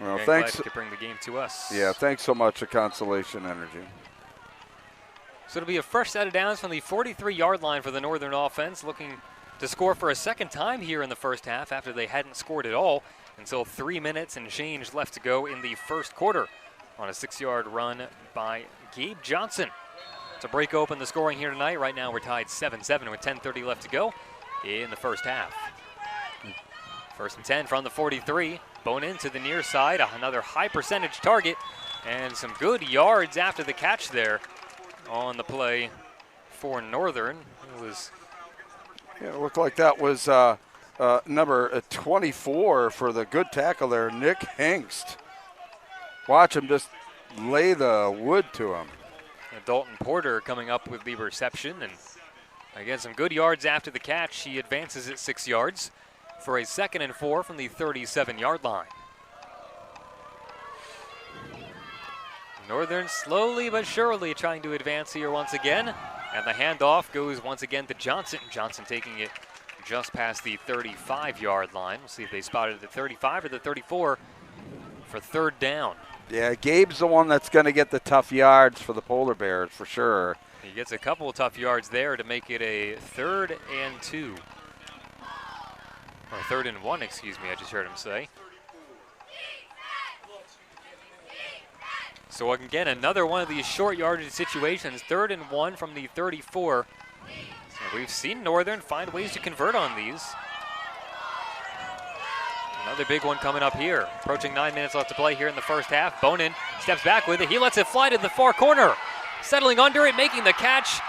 Well, and thanks. glad you could bring the game to us. Yeah, thanks so much to Constellation Energy. So it'll be a fresh set of downs from the 43-yard line for the Northern offense, looking to score for a second time here in the first half after they hadn't scored at all until 3 minutes and change left to go in the first quarter on a 6-yard run by Gabe Johnson to break open the scoring here tonight. Right now we're tied 7-7 with 10:30 left to go in the first half. First and 10 from the 43. Bonin to the near side, another high percentage target, and some good yards after the catch there on the play for Northern. It looked like that was number 24 for the good tackle there, Nick Hengst. Watch him just lay the wood to him. And Dalton Porter coming up with the reception, and again some good yards after the catch. He advances it 6 yards for a 2nd and 4 from the 37-yard line. Northern slowly but surely trying to advance here once again, and the handoff goes once again to Johnson. Johnson taking it just past the 35-yard line. We'll see if they spot it at the 35 or the 34 for 3rd down. Yeah, Gabe's the one that's going to get the tough yards for the Polar Bears for sure. He gets a couple of tough yards there to make it a 3rd and 2. Or 3rd and 1, excuse me, I just heard him say. So again, another one of these short yardage situations, 3rd and 1 from the 34. And we've seen Northern find ways to convert on these. Another big one coming up here. Approaching 9 minutes left to play here in the first half. Bonin steps back with it. He lets it fly to the far corner. Settling under it, making the catch.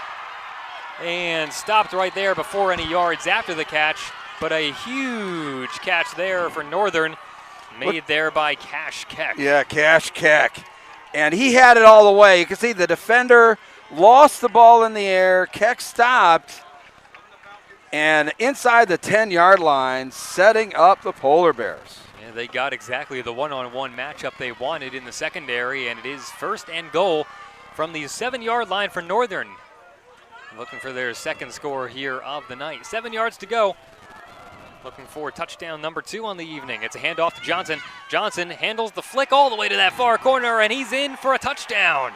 And stopped right there before any yards after the catch. But a huge catch there for Northern, made there by Cash Keck. Yeah, Cash Keck. And he had it all the way. You can see the defender lost the ball in the air. Keck stopped. And inside the 10-yard line, setting up the Polar Bears. Yeah, they got exactly the one-on-one matchup they wanted in the secondary, and it is 1st and goal from the 7-yard line for Northern. Looking for their 2nd score here of the night. 7 yards to go. Looking for touchdown number 2 on the evening. It's a handoff to Johnson. Johnson handles the flick all the way to that far corner, and he's in for a touchdown.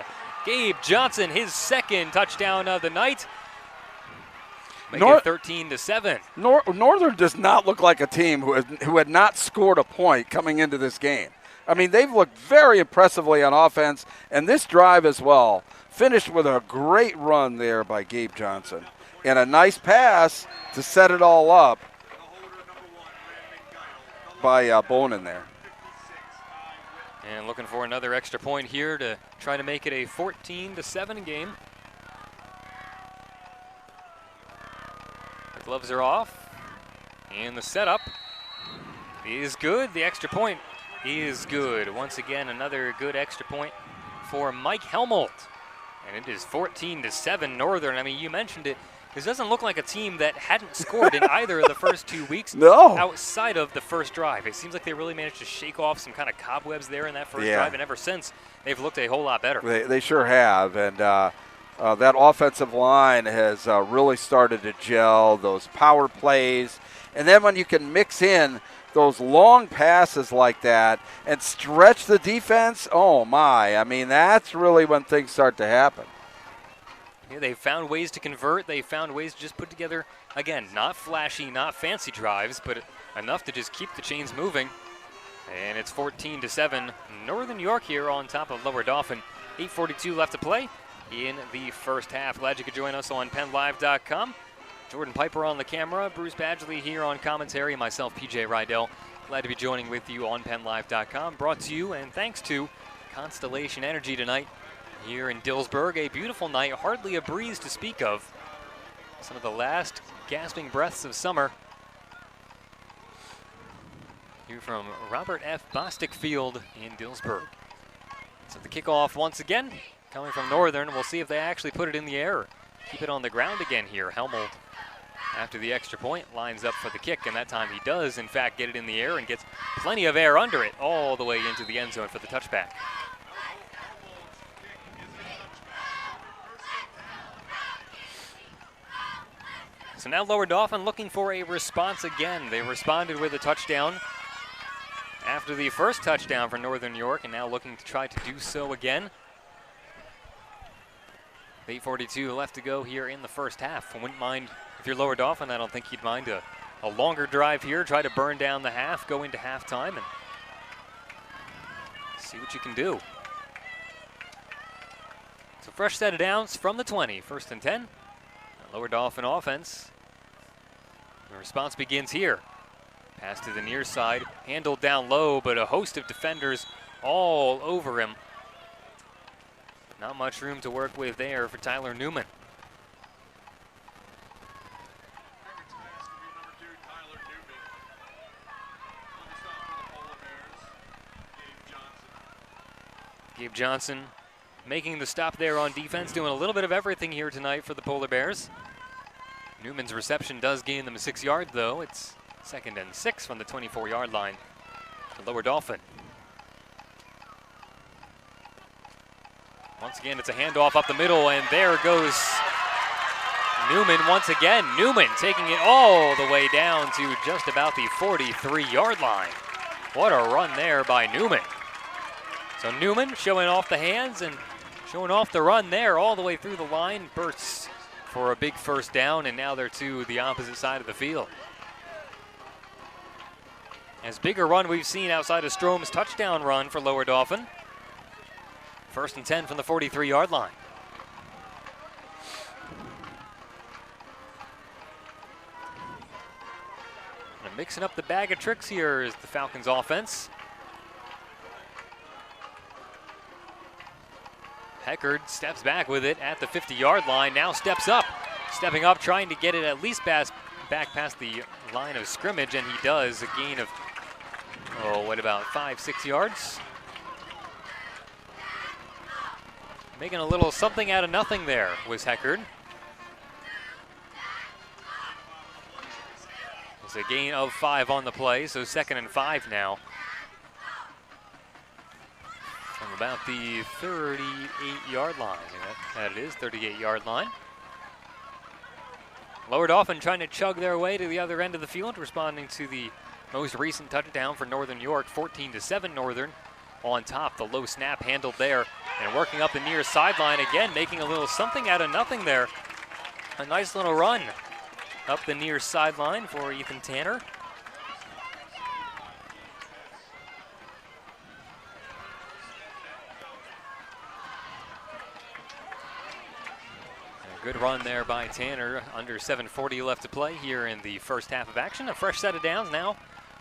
Gabe Johnson, his 2nd touchdown of the night. Make it 13-7. Northern does not look like a team who had not scored a point coming into this game. I mean, they've looked very impressively on offense, and this drive as well finished with a great run there by Gabe Johnson and a nice pass to set it all up by Bonin there. And looking for another extra point here to try to make it a 14-7 game. The gloves are off, and the setup is good. The extra point is good. Once again, another good extra point for Mike Helmold. And it is 14-7 Northern. I mean, you mentioned it. This doesn't look like a team that hadn't scored in either of the first 2 weeks outside of the first drive. It seems like they really managed to shake off some kind of cobwebs there in that first drive, and ever since, they've looked a whole lot better. They sure have, and that offensive line has really started to gel, those power plays. And then when you can mix in those long passes like that and stretch the defense, oh my, I mean, that's really when things start to happen. Yeah, they found ways to convert. They found ways to just put together, again, not flashy, not fancy drives, but enough to just keep the chains moving. And it's 14-7. Northern York here on top of Lower Dauphin. 8:42 left to play in the first half. Glad you could join us on PennLive.com. Jordan Piper on the camera, Bruce Badgley here on commentary, myself, PJ Rydell. Glad to be joining with you on PennLive.com. Brought to you and thanks to Constellation Energy tonight here in Dillsburg. A beautiful night, hardly a breeze to speak of. Some of the last gasping breaths of summer. Here from Robert F. Bostic Field in Dillsburg. So the kickoff once again, coming from Northern. We'll see if they actually put it in the air. Keep it on the ground again here. Helmold, after the extra point, lines up for the kick, and that time he does, in fact, get it in the air and gets plenty of air under it all the way into the end zone for the touchback. So now Lower Dauphin looking for a response again. They responded with a touchdown after the first touchdown for Northern York, and now looking to try to do so again. 8:42 left to go here in the first half. I wouldn't mind, if you're Lower Dauphin, I don't think you'd mind a longer drive here, try to burn down the half, go into halftime, and see what you can do. So fresh set of downs from the 20, 1st and 10. Lower Dauphin offense. The response begins here. Pass to the near side, handled down low, but a host of defenders all over him. Not much room to work with there for Tyler Newman. Gabe Johnson making the stop there on defense, doing a little bit of everything here tonight for the Polar Bears. Newman's reception does gain them a 6 yards, though. It's 2nd and 6 from the 24-yard line for Lower Dauphin. Once again, it's a handoff up the middle, and there goes Newman once again. Newman taking it all the way down to just about the 43-yard line. What a run there by Newman. So Newman showing off the hands and showing off the run there all the way through the line. Bursts for a big first down, and now they're to the opposite side of the field. As big a run we've seen outside of Strome's touchdown run for Lower Dauphin. 1st and 10 from the 43-yard line. And mixing up the bag of tricks here is the Falcons offense. Heckard steps back with it at the 50-yard line, now steps up. Stepping up, trying to get it at least back past the line of scrimmage, and he does. A gain of, about 5-6 yards? Making a little something out of nothing there was Heckard. It's a gain of 5 on the play, so 2nd and 5 now. From about the 38-yard line. That it is, 38-yard line. Lower Dauphin trying to chug their way to the other end of the field, responding to the most recent touchdown for Northern York, 14-7 Northern. On top, the low snap handled there, and working up the near sideline again, making a little something out of nothing there. A nice little run up the near sideline for Ethan Tanner. A good run there by Tanner. Under 7:40 left to play here in the first half of action. A fresh set of downs now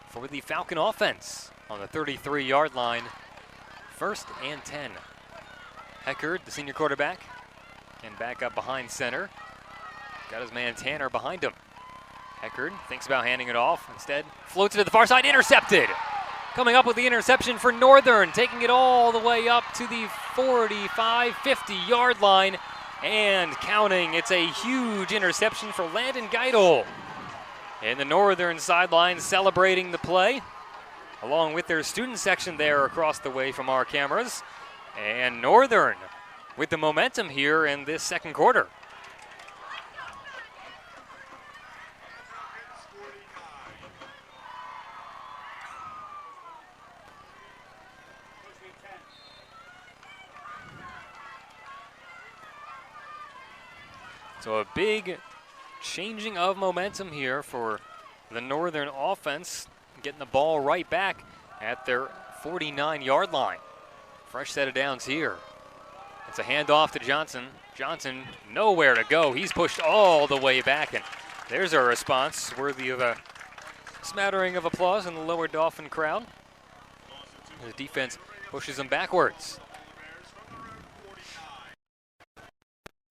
for the Falcon offense on the 33-yard line. 1st and 10. Heckard, the senior quarterback, and back up behind center. Got his man Tanner behind him. Heckard thinks about handing it off. Instead, floats it to the far side, intercepted. Coming up with the interception for Northern, taking it all the way up to the 45, 50-yard line and counting. It's a huge interception for Landon Geidel. And the Northern sideline celebrating the play, along with their student section there across the way from our cameras. And Northern with the momentum here in this second quarter. So a big changing of momentum here for the Northern offense, getting the ball right back at their 49-yard line. Fresh set of downs here. It's a handoff to Johnson. Johnson nowhere to go. He's pushed all the way back, and there's a response worthy of a smattering of applause in the Lower Dauphin crowd. The defense pushes him backwards.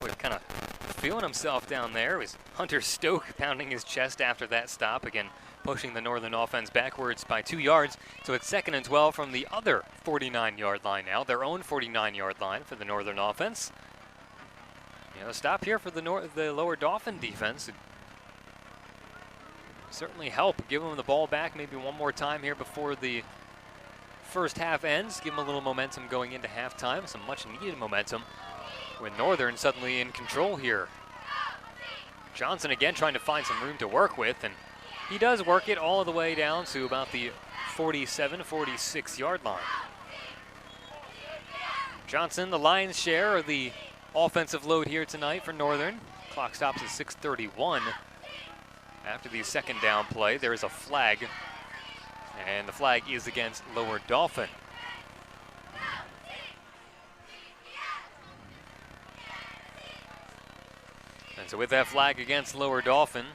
He's kind of feeling himself down there. It was Hunter Stoke pounding his chest after that stop. Again, pushing the Northern offense backwards by 2 yards. So it's 2nd and 12 from the other 49-yard line now, their own 49-yard line for the Northern offense. Stop here for the Lower Dauphin defense. It'd certainly help. Give them the ball back maybe one more time here before the first half ends. Give them a little momentum going into halftime, some much needed momentum, with Northern suddenly in control here. Johnson again trying to find some room to work with, and he does work it all the way down to about the 47-46 yard line. Johnson, the lion's share of the offensive load here tonight for Northern. Clock stops at 6:31. After the second down play, there is a flag, and the flag is against Lower Dauphin. And so with that flag against Lower Dauphin,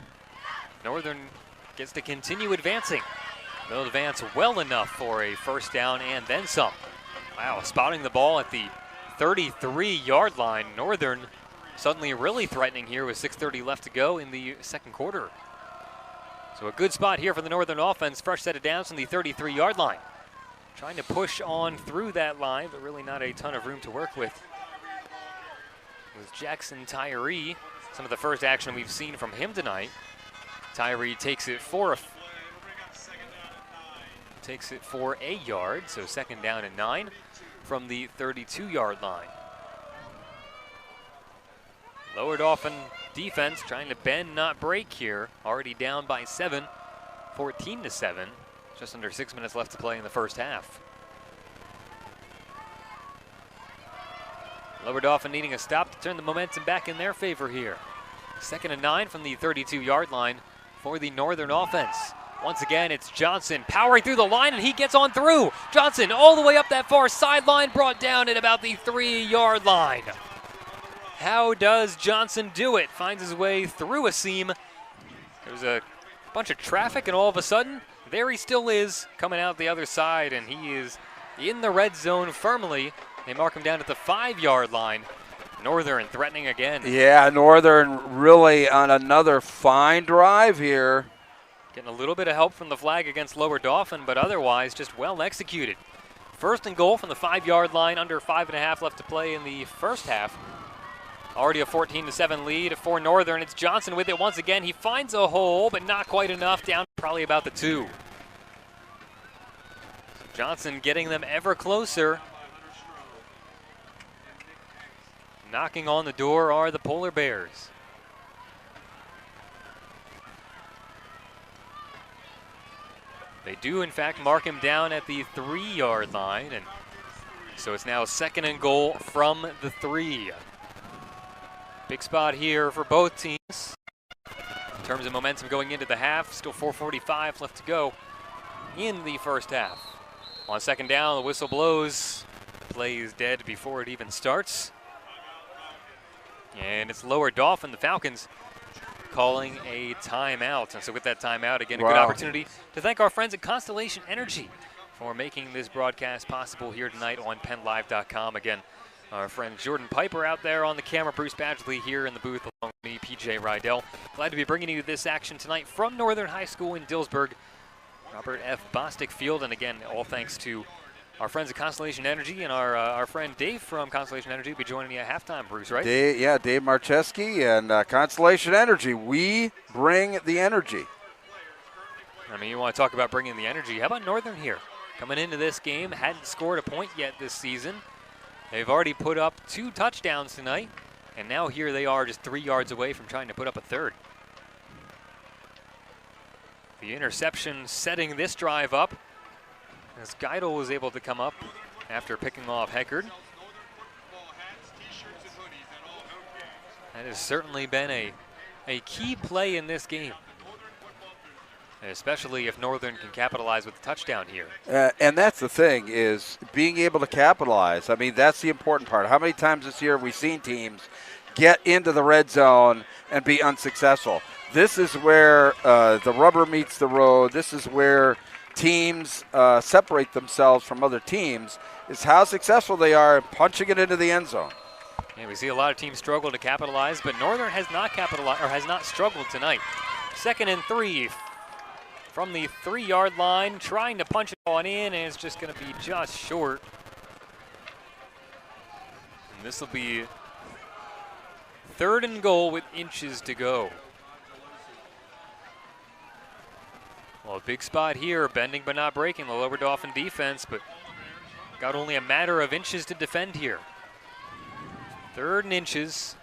Northern gets to continue advancing. They'll advance well enough for a first down and then some. Wow, spotting the ball at the 33-yard line. Northern suddenly really threatening here with 6:30 left to go in the second quarter. So a good spot here for the Northern offense. Fresh set of downs from the 33-yard line. Trying to push on through that line, but really not a ton of room to work with. With Jackson Tyree, some of the first action we've seen from him tonight. Tyree takes it for a yard, so second down and 9 from the 32-yard line. Lower Dauphin defense trying to bend, not break here. Already down by 7, 14-7. Just under 6 minutes left to play in the first half. Lower Dauphin needing a stop to turn the momentum back in their favor here. Second and 9 from the 32-yard line for the Northern offense. Once again, it's Johnson powering through the line, and he gets on through. Johnson all the way up that far sideline, brought down at about the 3-yard line. How does Johnson do it? Finds his way through a seam. There's a bunch of traffic, and all of a sudden, there he still is, coming out the other side, and he is in the red zone firmly. They mark him down at the 5-yard line. Northern threatening again. Yeah, Northern really on another fine drive here. Getting a little bit of help from the flag against Lower Dauphin, but otherwise just well executed. First and goal from the 5-yard line, under 5.5 left to play in the first half. Already a 14-7 lead for Northern. It's Johnson with it once again. He finds a hole, but not quite enough, down probably about the 2. Johnson getting them ever closer. Knocking on the door are the Polar Bears. They do, in fact, mark him down at the 3-yard line, and so it's now second and goal from the 3. Big spot here for both teams. In terms of momentum going into the half, still 4:45 left to go in the first half. On second down, the whistle blows. The play is dead before it even starts. And it's Lower Dauphin, the Falcons, calling a timeout. And so with that timeout, again, a good opportunity to thank our friends at Constellation Energy for making this broadcast possible here tonight on PennLive.com. Again, our friend Jordan Piper out there on the camera, Bruce Badgley here in the booth along with me, PJ Rydell. Glad to be bringing you this action tonight from Northern High School in Dillsburg, Robert F. Bostic Field. And again, all thanks to our friends at Constellation Energy, and our friend Dave from Constellation Energy will be joining me at halftime, Bruce, right? Dave Marcheski and Constellation Energy. We bring the energy. I mean, you want to talk about bringing the energy. How about Northern here? Coming into this game, hadn't scored a point yet this season. They've already put up 2 touchdowns tonight, and now here they are just 3 yards away from trying to put up a third. The interception setting this drive up, as Geidel was able to come up after picking off Heckard. That has certainly been a key play in this game, especially if Northern can capitalize with a touchdown here. And that's the thing, is being able to capitalize. I mean, that's the important part. How many times this year have we seen teams get into the red zone and be unsuccessful? This is where the rubber meets the road. This is where teams separate themselves from other teams, is how successful they are in punching it into the end zone. Yeah, we see a lot of teams struggle to capitalize, but Northern has not capitalized, or has not struggled tonight. Second and 3 from the 3-yard line, trying to punch it on in, and it's just going to be just short. And this will be third and goal with inches to go. Well, a big spot here, bending but not breaking, the Lower Dauphin defense, but got only a matter of inches to defend here. Third and inches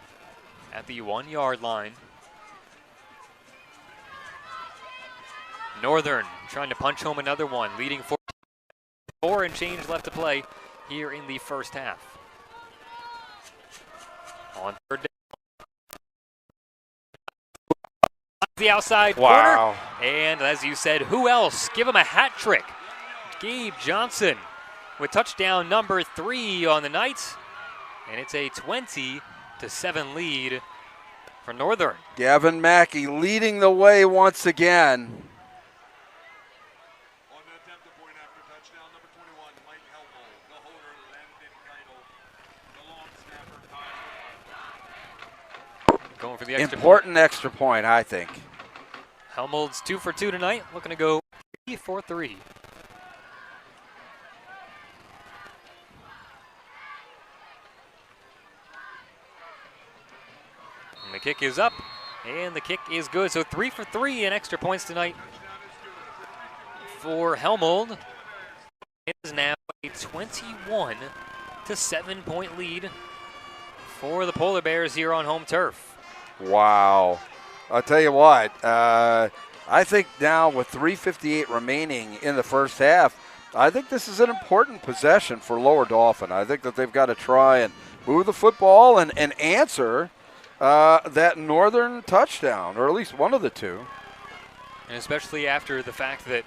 at the 1-yard line. Northern trying to punch home another one, leading 4 and change left to play here in the first half. On third down. The outside corner. And as you said, who else? Give him a hat trick. Gabe Johnson with touchdown number 3 on the night. And it's a 20-7 lead for Northern. Gavin Mackey leading the way once again. On the attempt to point after touchdown, number 21, Mike Helmo. The holder, Landon Geidel. The long snapper, Going for the extra Important extra point, I think. Helmold's 2 for 2 tonight, looking to go 3 for 3. And the kick is up, and the kick is good. So 3 for 3 in extra points tonight for Helmold. It is now a 21-7 point lead for the Polar Bears here on home turf. Wow. I'll tell you what, I think now with 3:58 remaining in the first half, I think this is an important possession for Lower Dauphin. I think that they've got to try and move the football and answer that Northern touchdown, or at least one of the two. And especially after the fact that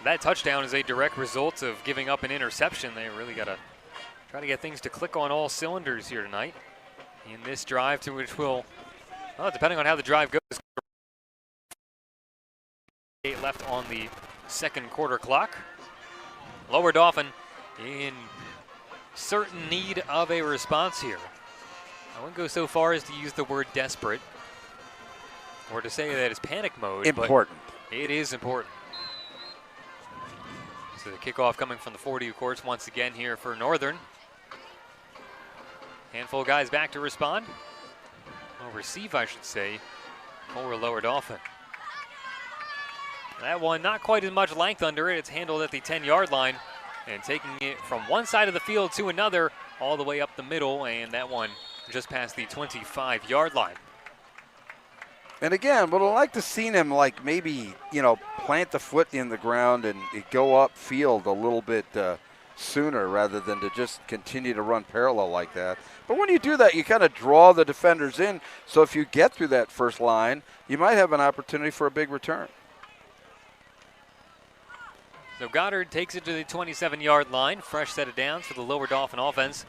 that touchdown is a direct result of giving up an interception, they really got to try to get things to click on all cylinders here tonight in this drive, to which will, well, depending on how the drive goes, 8 left on the second quarter clock. Lower Dauphin in certain need of a response here. I wouldn't go so far as to use the word desperate or to say that it's panic mode. Important. But it is important. So the kickoff coming from the 40, of course, once again here for Northern. Handful of guys back to respond. Well, receive, I should say, for Lower Dauphin. That one, not quite as much length under it. It's handled at the 10-yard line and taking it from one side of the field to another all the way up the middle, and that one just past the 25-yard line. And again, would have liked to seen him like maybe, plant the foot in the ground and go upfield a little bit sooner rather than to just continue to run parallel like that. But when you do that, you kind of draw the defenders in. So if you get through that first line, you might have an opportunity for a big return. So Goddard takes it to the 27-yard line. Fresh set of downs for the Lower Dauphin offense.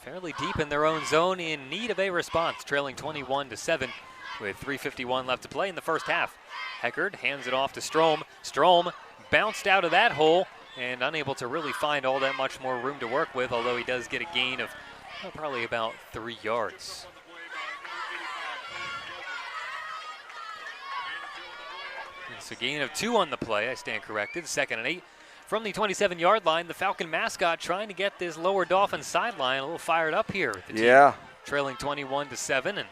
Fairly deep in their own zone, in need of a response, trailing 21-7 with 3:51 left to play in the first half. Heckard hands it off to Strom. Strom bounced out of that hole and unable to really find all that much more room to work with, although he does get a gain of probably about 3 yards. It's a gain of 2 on the play, I stand corrected. 2nd and 8 from the 27-yard line. The Falcon mascot trying to get this Lower Dauphin sideline a little fired up here. The team trailing 21-7 and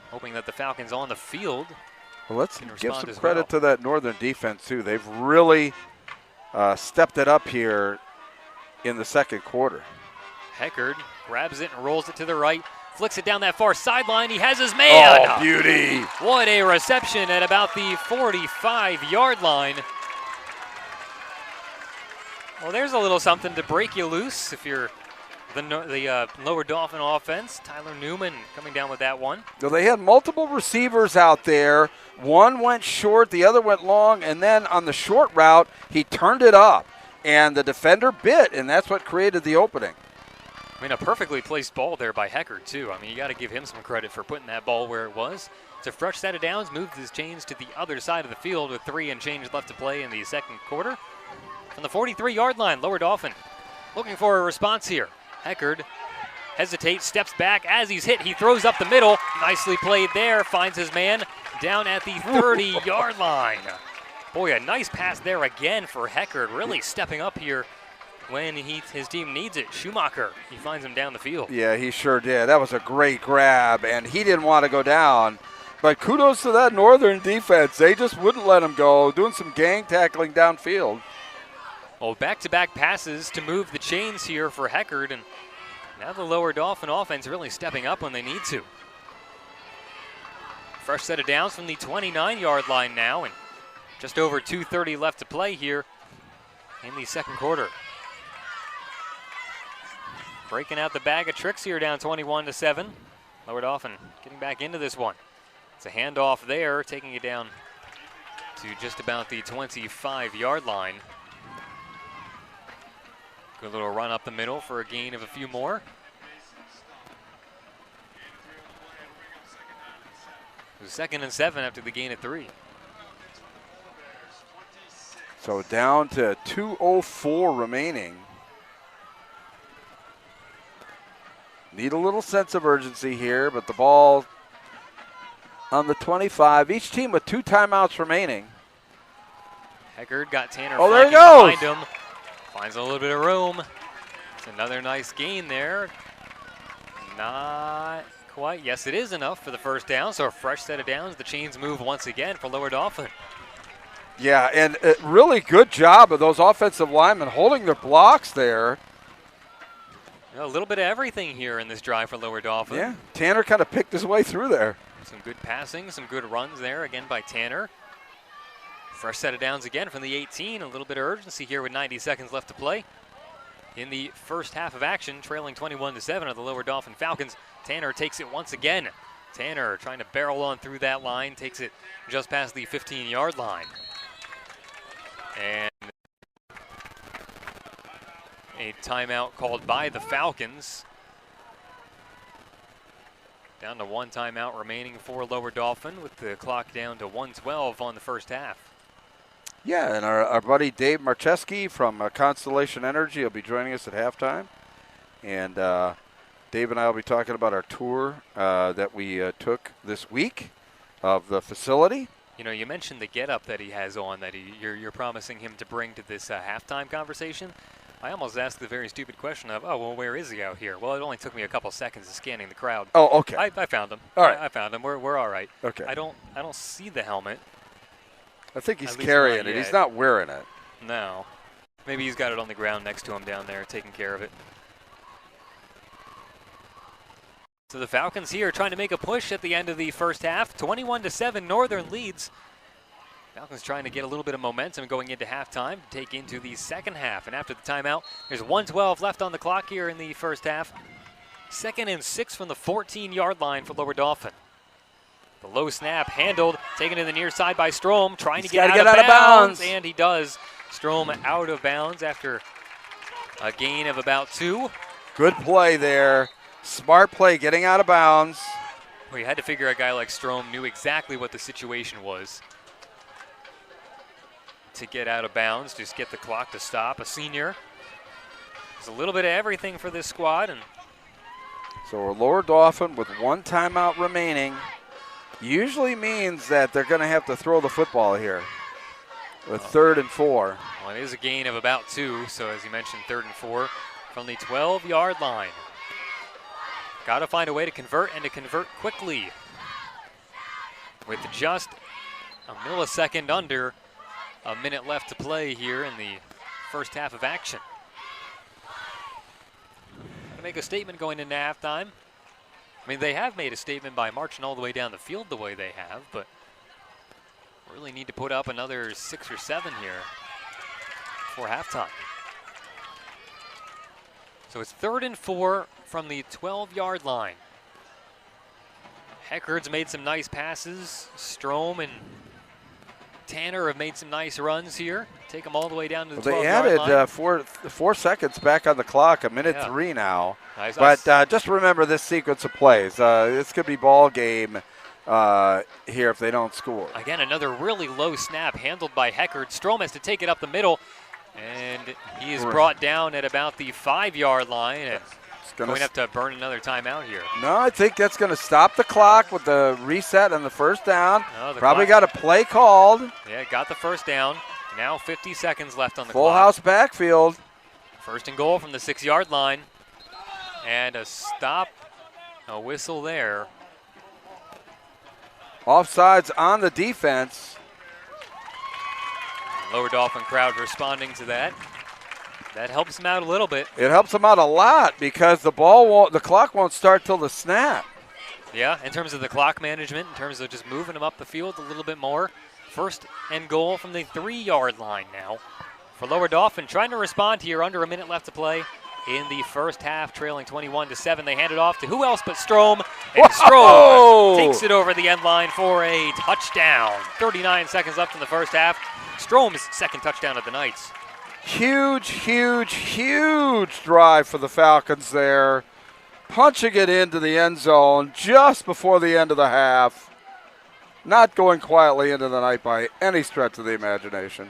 hoping that the Falcons on the field. Well, let's give some credit to that Northern defense, too. They've really stepped it up here in the second quarter. Heckard grabs it and rolls it to the right. Flicks it down that far sideline. He has his man. Oh, beauty. What a reception at about the 45-yard line. Well, there's a little something to break you loose if you're the Lower Dauphin offense. Tyler Newman coming down with that one. So they had multiple receivers out there. One went short, the other went long, and then on the short route, he turned it up. And the defender bit, and that's what created the opening. I mean, a perfectly placed ball there by Heckard, too. I mean, you got to give him some credit for putting that ball where it was. It's a fresh set of downs, moved his chains to the other side of the field with 3 and change left to play in the second quarter. From the 43-yard line, Lower Dauphin looking for a response here. Heckard hesitates, steps back. As he's hit, he throws up the middle. Nicely played there, finds his man down at the 30-yard line. Boy, a nice pass there again for Heckard, really stepping up here when his team needs it. Schumacher, he finds him down the field. Yeah, he sure did. That was a great grab, and he didn't want to go down. But kudos to that Northern defense. They just wouldn't let him go, doing some gang tackling downfield. Well, back-to-back passes to move the chains here for Heckard, and now the Lower Dauphin offense really stepping up when they need to. Fresh set of downs from the 29-yard line now, and Just over 2:30 left to play here in the second quarter. Breaking out the bag of tricks here, down 21-7. Lower Dauphin getting back into this one. It's a handoff there, taking it down to just about the 25-yard line. Good little run up the middle for a gain of a few more. It was 2nd and 7 after the gain of 3. So down to 2:04 remaining. Need a little sense of urgency here, but the ball on the 25. Each team with 2 timeouts remaining. Heckard got Tanner there he flanking goes. behind him. Finds a little bit of room. It's another nice gain there. Not quite. Yes, it is enough for the first down. So a fresh set of downs. The chains move once again for Lower Dauphin. Yeah, and a really good job of those offensive linemen holding their blocks there. A little bit of everything here in this drive for Lower Dauphin. Yeah, Tanner kind of picked his way through there. Some good passing, some good runs there again by Tanner. Fresh set of downs again from the 18. A little bit of urgency here with 90 seconds left to play. In the first half of action, trailing 21-7 of the Lower Dauphin Falcons. Tanner takes it once again. Tanner trying to barrel on through that line, takes it just past the 15-yard line. And a timeout called by the Falcons. Down to 1 timeout remaining for Lower Dauphin with the clock down to 1:12 on the first half. Yeah, and our buddy Dave Marcheski from Constellation Energy will be joining us at halftime. And Dave and I will be talking about our tour that we took this week of the facility. You know, you mentioned the getup that he has on that you're promising him to bring to this halftime conversation. I almost asked the very stupid question of, oh, well, where is he out here? Well, it only took me a couple seconds of scanning the crowd. Oh, okay. I found him. All right. I found him. We're all right. Okay. I don't see the helmet. I think he's At least carrying not it. yet. He's not wearing it. No. Maybe he's got it on the ground next to him down there, taking care of it. So the Falcons here trying to make a push at the end of the first half. 21-7, Northern leads. Falcons trying to get a little bit of momentum going into halftime to take into the second half. And after the timeout, there's 1:12 left on the clock here in the first half. 2nd and 6 from the 14-yard line for Lower Dauphin. The low snap handled, taken to the near side by Strom, trying to get out of bounds. And he does. Strom out of bounds after a gain of about 2. Good play there. Smart play getting out of bounds. Well, you had to figure a guy like Strom knew exactly what the situation was to get out of bounds, just get the clock to stop. A senior. There's a little bit of everything for this squad. And So we're Lower Dauphin with 1 timeout remaining. Usually means that they're going to have to throw the football here with 3rd and 4. well, it is a gain of about 2, so as you mentioned, 3rd and 4 from the 12-yard line. Got to find a way to convert, and to convert quickly. With just a millisecond under a minute left to play here in the first half of action. Got to make a statement going into halftime. I mean, they have made a statement by marching all the way down the field the way they have, but really need to put up another 6 or 7 here before halftime. So it's 3rd and 4 from the 12-yard line. Heckard's made some nice passes. Strom and Tanner have made some nice runs here. Take them all the way down to the 12-yard line. They added 4 seconds back on the clock, a minute 3 now. Nice. But just remember this sequence of plays. This could be ball game here if they don't score. Again, another really low snap handled by Heckard. Strom has to take it up the middle, and he is brought down at about the 5-yard line. And going to have to burn another timeout here. No, I think that's going to stop the clock with the reset on the first down. No, Probably got a play called. Yeah, got the first down. Now 50 seconds left on the Full clock. house backfield. 1st and goal from the 6-yard line. And a stop, a whistle there. Offsides on the defense. Lower Dauphin crowd responding to that. That helps them out a little bit. It helps them out a lot because the clock won't start till the snap. Yeah, in terms of the clock management, in terms of just moving them up the field a little bit more. First and goal from the 3-yard line now for Lower Dauphin. Trying to respond here, under a minute left to play in the first half, trailing 21-7. They hand it off to who else but Strom, and Strom takes it over the end line for a touchdown. 39 seconds left in the first half. Strom's second touchdown of the Knights. Huge, huge, huge drive for the Falcons there. Punching it into the end zone just before the end of the half. Not going quietly into the night by any stretch of the imagination.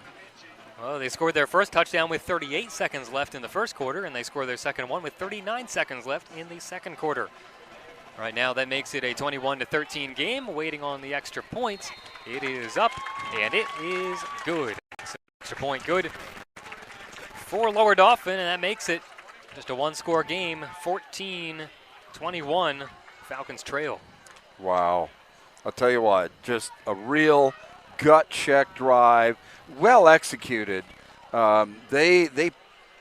Well, they scored their first touchdown with 38 seconds left in the first quarter, and they scored their second one with 39 seconds left in the second quarter. Right now, that makes it a 21-13 game, waiting on the extra point. It is up, and it is good. So extra point good for Lower Dauphin, and that makes it just a one-score game, 14-21, Falcons trail. Wow. I'll tell you what, just a real gut check drive, well executed. They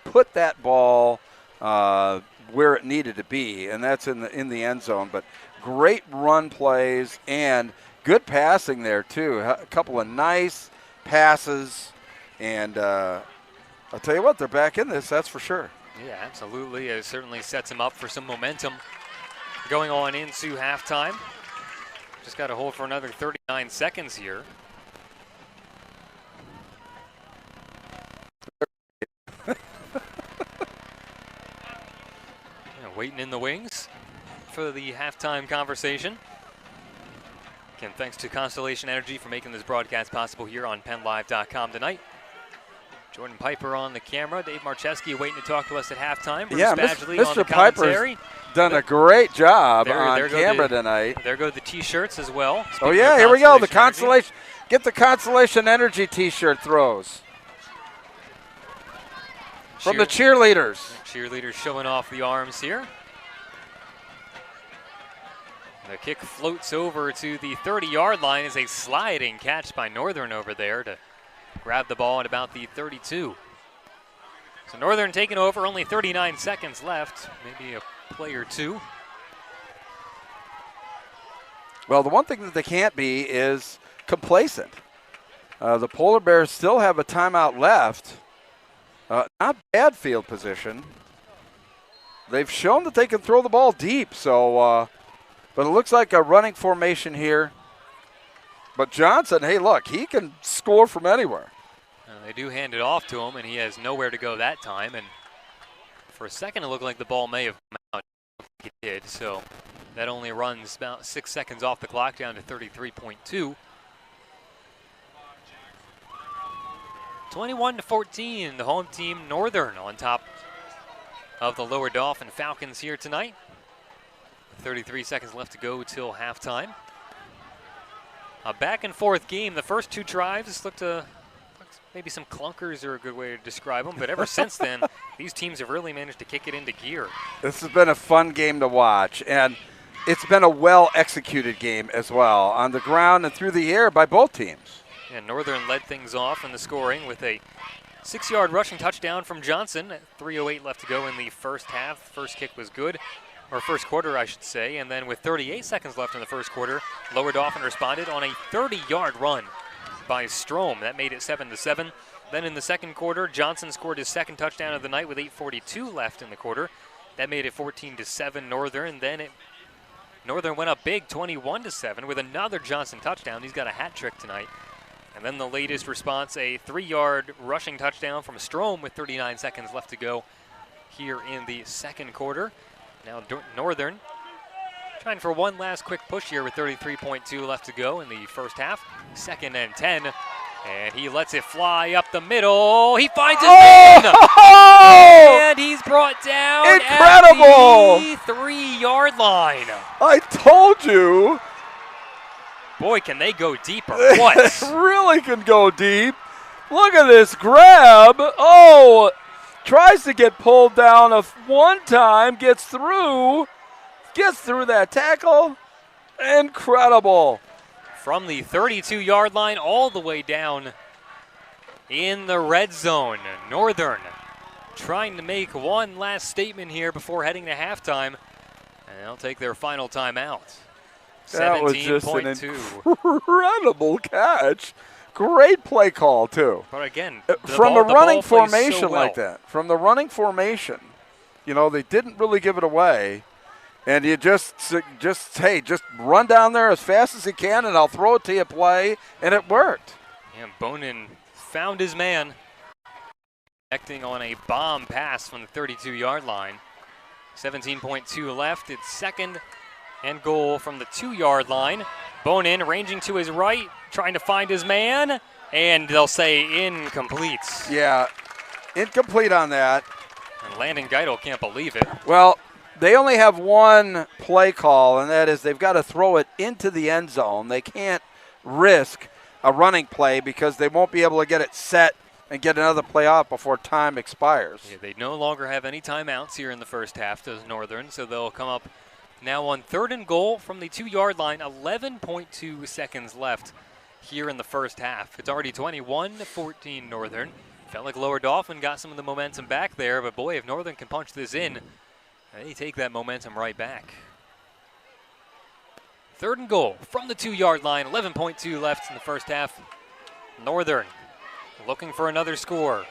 put that ball where it needed to be, and that's in the end zone. But great run plays and good passing there too. A couple of nice passes, and I'll tell you what, they're back in this. That's for sure. Yeah, absolutely. It certainly sets them up for some momentum going on into halftime. Just got to hold for another 39 seconds here. Waiting in the wings for the halftime conversation. Again, thanks to Constellation Energy for making this broadcast possible here on PennLive.com tonight. Jordan Piper on the camera, Dave Marcheski waiting to talk to us at halftime. Bruce Badgley on the commentary. Piper's done a great job on camera tonight. There go the T-shirts as well. Oh yeah, here we go. The Constellation, get the Constellation Energy T-shirt throws from the cheerleaders. Cheerleaders showing off the arms here. The kick floats over to the 30-yard line as a sliding catch by Northern over there to grab the ball at about the 32. So Northern taking over, only 39 seconds left, maybe a play or two. Well, the one thing that they can't be is complacent. The Polar Bears still have a timeout left. Not bad field position. They've shown that they can throw the ball deep, so but it looks like a running formation here. But Johnson, hey, look, he can score from anywhere. They do hand it off to him, and he has nowhere to go that time. And for a second, it looked like the ball may have come out. It did, so that only runs about 6 seconds off the clock, down to 33.2. 21-14, the home team Northern on top of the Lower Dauphin Falcons here tonight. 33 seconds left to go till halftime. A back and forth game. The first two drives looked maybe some clunkers are a good way to describe them, but ever since then, these teams have really managed to kick it into gear. This has been a fun game to watch, and it's been a well-executed game as well, on the ground and through the air by both teams. And Northern led things off in the scoring with a 6-yard rushing touchdown from Johnson. 3:08 left to go in the first half. First kick was good, or first quarter, I should say. And then with 38 seconds left in the first quarter, Lower Dauphin responded on a 30-yard run by Strom. That made it 7-7. Then in the second quarter, Johnson scored his second touchdown of the night with 8:42 left in the quarter. That made it 14-7 Northern. Then Northern went up big, 21-7, with another Johnson touchdown. He's got a hat trick tonight. And then the latest response, a 3-yard rushing touchdown from Strom with 39 seconds left to go here in the second quarter. Now Northern trying for one last quick push here with 33.2 left to go in the first half. 2nd and 10, and he lets it fly up the middle. He finds his man, and he's brought down incredible at the 3-yard line. I told you. Boy, can they go deep or what? Really can go deep. Look at this grab. Oh, tries to get pulled down one time, gets through that tackle. Incredible. From the 32-yard line all the way down in the red zone. Northern trying to make one last statement here before heading to halftime, and they'll take their final timeout. That was just an incredible catch Great play call, too. But again, From a the running ball plays formation so well. like that, from the running formation, they didn't really give it away. And you just run down there as fast as you can, and I'll throw it to you play, and it worked. And Bonin found his man, connecting on a bomb pass from the 32-yard line. 17.2 left. It's second and goal from the 2-yard line. Bonin ranging to his right, trying to find his man, and they'll say incomplete. Yeah, incomplete on that. And Landon Geidel can't believe it. Well, they only have one play call, and that is they've got to throw it into the end zone. They can't risk a running play because they won't be able to get it set and get another play off before time expires. Yeah, they no longer have any timeouts here in the first half, does Northern, so they'll come up now on 3rd and goal from the 2-yard line. 11.2 seconds left here in the first half. It's already 21-14 Northern. Felt like Lower Dauphin got some of the momentum back there, but boy, if Northern can punch this in, they take that momentum right back. 3rd and goal from the 2-yard line. 11.2 left in the first half. Northern looking for another score.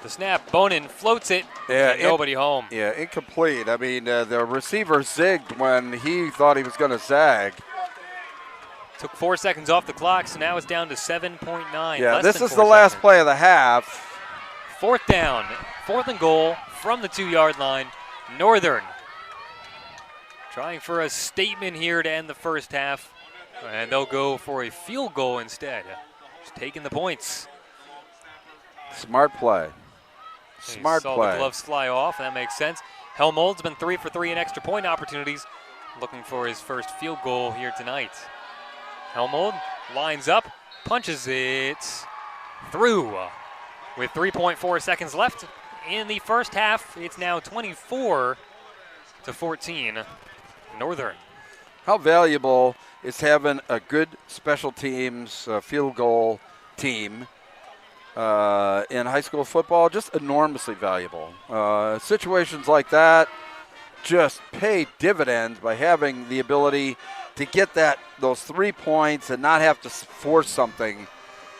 The snap, Bonin floats it, and nobody home. Yeah, incomplete. I mean, the receiver zigged when he thought he was going to zag. Took 4 seconds off the clock, so now it's down to 7.9. Yeah, this is the last play of the half. 4th down, 4th and goal from the 2-yard line. Northern trying for a statement here to end the first half, and they'll go for a field goal instead. Just taking the points. Smart play. Smart saw play. The gloves fly off. That makes sense. Helmold's been 3 for 3 in extra point opportunities, looking for his first field goal here tonight. Helmold lines up, punches it through. With 3.4 seconds left in the first half, it's now 24-14 Northern. How valuable is having a good special teams field goal team in high school football? Just enormously valuable. Situations like that just pay dividends by having the ability to get those 3 points and not have to force something,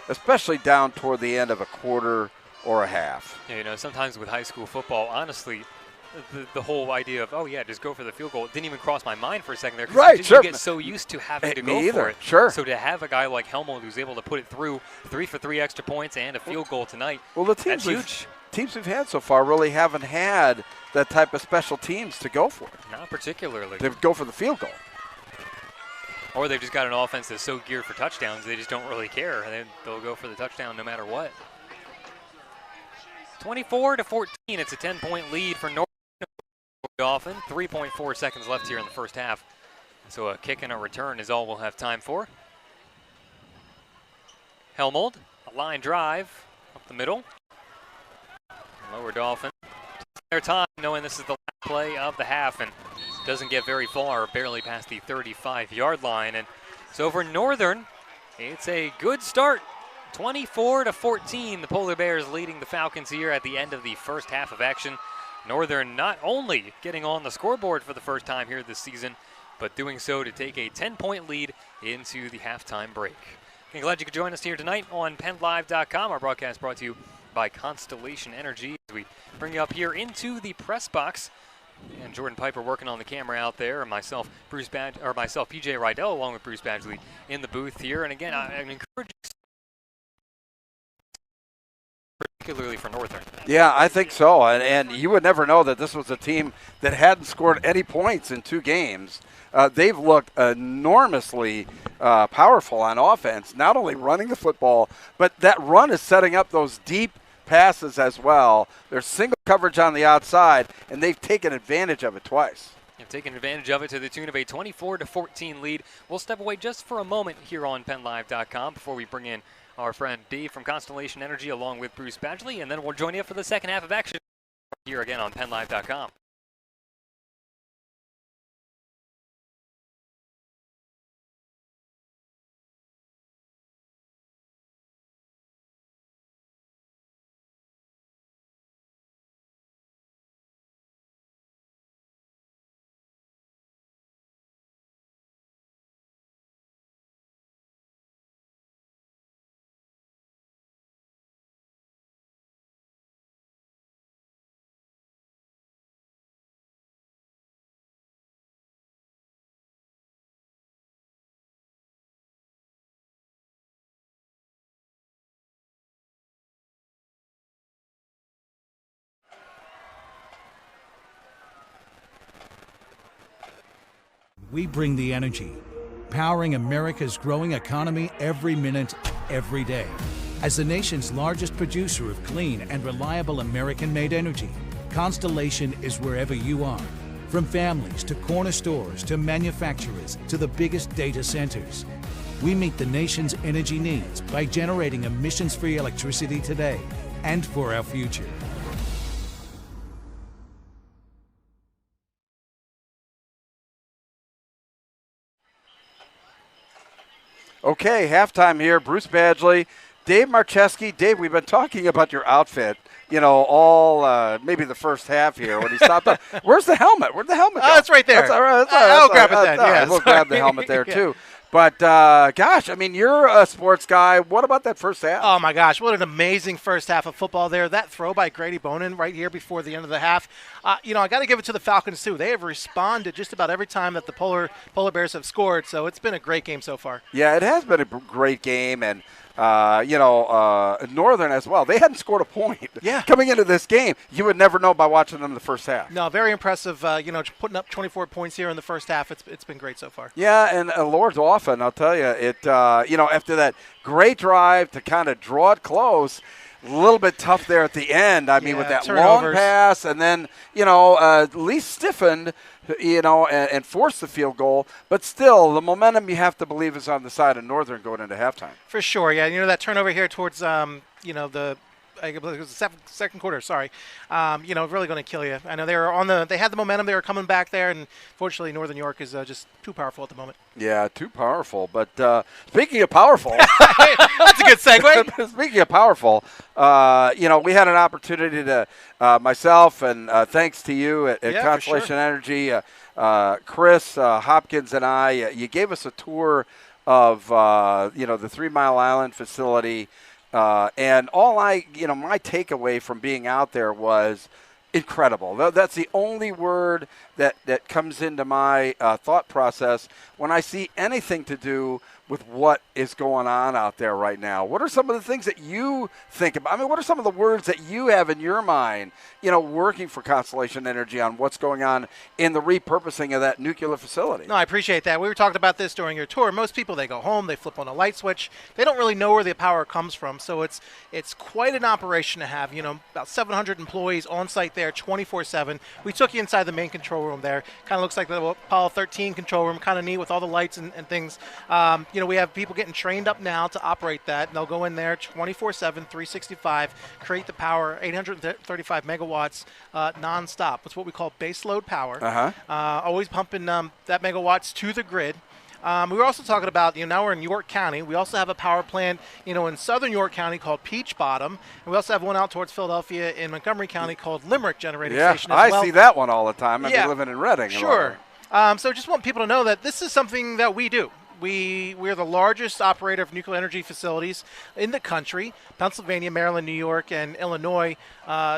especially down toward the end of a quarter or a half. Yeah, sometimes with high school football, honestly, the whole idea of, just go for the field goal, it didn't even cross my mind for a second there. Right, sure. You get so used to having to Me go either. for it. Sure. So to have a guy like Helmold who's able to put it through, 3 for 3 extra points and a field goal tonight, well, the that's huge. Teams we've had so far really haven't had that type of special teams to go for it. Not particularly. They go for the field goal. Or they've just got an offense that's so geared for touchdowns, they just don't really care. And they'll go for the touchdown no matter what. 24-14, it's a 10-point lead for Northern Dauphin. 3.4 seconds left here in the first half. So a kick and a return is all we'll have time for. Helmold, a line drive up the middle. Lower Dauphin, their time knowing this is the last play of the half and doesn't get very far, barely past the 35-yard line. And so for Northern, it's a good start. 24-14, the Polar Bears leading the Falcons here at the end of the first half of action. Northern not only getting on the scoreboard for the first time here this season, but doing so to take a 10-point lead into the halftime break. I'm glad you could join us here tonight on PennLive.com. Our broadcast brought to you by Constellation Energy as we bring you up here into the press box. And Jordan Piper working on the camera out there, and myself, PJ Rydell, along with Bruce Badgley in the booth here. And again, I encourage you, particularly for Northern. Yeah, I think so. And you would never know that this was a team that hadn't scored any points in 2 games. They've looked enormously powerful on offense, not only running the football, but that run is setting up those deep passes as well. There's single coverage on the outside, and they've taken advantage of it twice. They've taken advantage of it to the tune of a 24-14 lead. We'll step away just for a moment here on PennLive.com before we bring in our friend Dave from Constellation Energy along with Bruce Badgley, and then we'll join you for the second half of action here again on PennLive.com. We bring the energy, powering America's growing economy every minute, every day. As the nation's largest producer of clean and reliable American-made energy, Constellation is wherever you are. From families to corner stores to manufacturers to the biggest data centers. We meet the nation's energy needs by generating emissions-free electricity today and for our future. Okay, halftime here. Bruce Badgley, Dave Marcheski. Dave, we've been talking about your outfit, all maybe the first half here when he stopped up. Where's the helmet? Where'd the helmet go? Oh, it's right there. That's all right. I'll grab it then. Yeah, we'll grab the helmet there, too. But, gosh, I mean, you're a sports guy. What about that first half? Oh, my gosh. What an amazing first half of football there. That throw by Grady Bonin right here before the end of the half. I got to give it to the Falcons, too. They have responded just about every time that the Polar Bears have scored, so it's been a great game so far. Yeah, it has been a great game, and Northern as well. They hadn't scored a point coming into this game. You would never know by watching them the first half. No, very impressive, putting up 24 points here in the first half. It's been great so far. Yeah, and Lord Dauphin, I'll tell you, after that great drive to kind of draw it close, a little bit tough there at the end. I mean, with that turnovers. long pass and then, at least stiffened, and forced the field goal. But still, the momentum you have to believe is on the side of Northern going into halftime. For sure, yeah. That turnover here towards, I believe it was the second quarter. Sorry, really going to kill you. I know they had the momentum. They were coming back there, and fortunately, Northern York is just too powerful at the moment. Yeah, too powerful. But speaking of powerful, that's a good segue. Speaking of powerful, we had an opportunity to myself and thanks to you at Constellation Energy, Chris Hopkins and I. You gave us a tour of the 3 Mile Island facility. And my takeaway from being out there was incredible. That's the only word that comes into my thought process when I see anything to do with what is going on out there right now. What are some of the things that you think about? I mean, what are some of the words that you have in your mind, working for Constellation Energy on what's going on in the repurposing of that nuclear facility? No, I appreciate that. We were talking about this during your tour. Most people, they go home, they flip on a light switch. They don't really know where the power comes from. So it's quite an operation to have, about 700 employees on site there 24/7. We took you inside the main control room there. Kind of looks like the Apollo 13 control room, kind of neat with all the lights and things. We have people getting trained up now to operate that, and they'll go in there 24/7, 365, create the power, 835 megawatts nonstop. It's what we call base load power. Always pumping that megawatts to the grid. We were also talking about, now we're in York County. We also have a power plant, in southern York County called Peach Bottom. And we also have one out towards Philadelphia in Montgomery County called Limerick Generating Station as well. I see that one all the time. I've been living in Reading. Sure. So just want people to know that this is something that we do. We're the largest operator of nuclear energy facilities in the country. Pennsylvania, Maryland, New York, and Illinois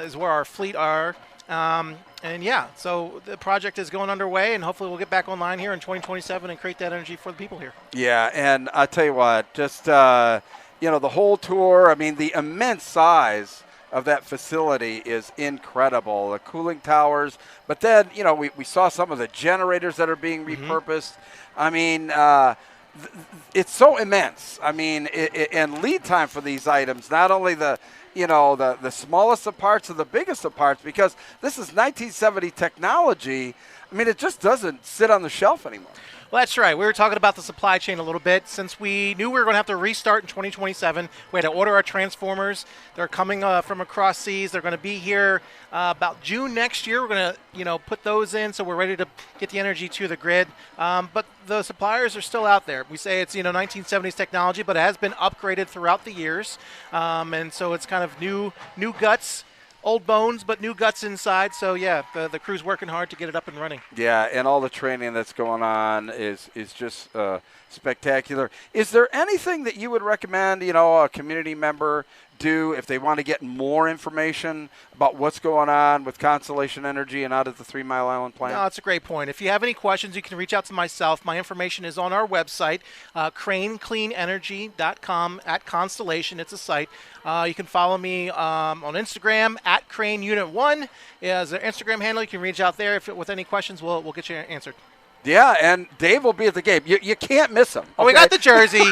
is where our fleet are. So the project is going underway, and hopefully we'll get back online here in 2027 and create that energy for the people here. Yeah, and I'll tell you what, just, the whole tour, I mean, the immense size of that facility is incredible. The cooling towers, but then, we saw some of the generators that are being repurposed. I mean, it's so immense. I mean, and lead time for these items, not only the smallest of parts and the biggest of parts, because this is 1970 technology. I mean, it just doesn't sit on the shelf anymore. Well, that's right. We were talking about the supply chain a little bit. Since we knew we were going to have to restart in 2027, we had to order our transformers. They're coming from across seas. They're going to be here about June next year. We're going to, put those in, so we're ready to get the energy to the grid. But the suppliers are still out there. We say it's, 1970s technology, but it has been upgraded throughout the years. And so it's kind of new guts. Old bones, but new guts inside. So, the crew's working hard to get it up and running. Yeah, and all the training that's going on is just spectacular. Is there anything that you would recommend, a community member do if they want to get more information about what's going on with Constellation Energy and out at the 3 Mile Island plant? No, that's a great point. If you have any questions, you can reach out to myself. My information is on our website, cranecleanenergy.com @Constellation. It's a site. You can follow me on Instagram @CraneUnit1 is an Instagram handle. You can reach out there with any questions. We'll get you answered. Yeah, and Dave will be at the game. You can't miss him. Oh, we okay? got the jersey.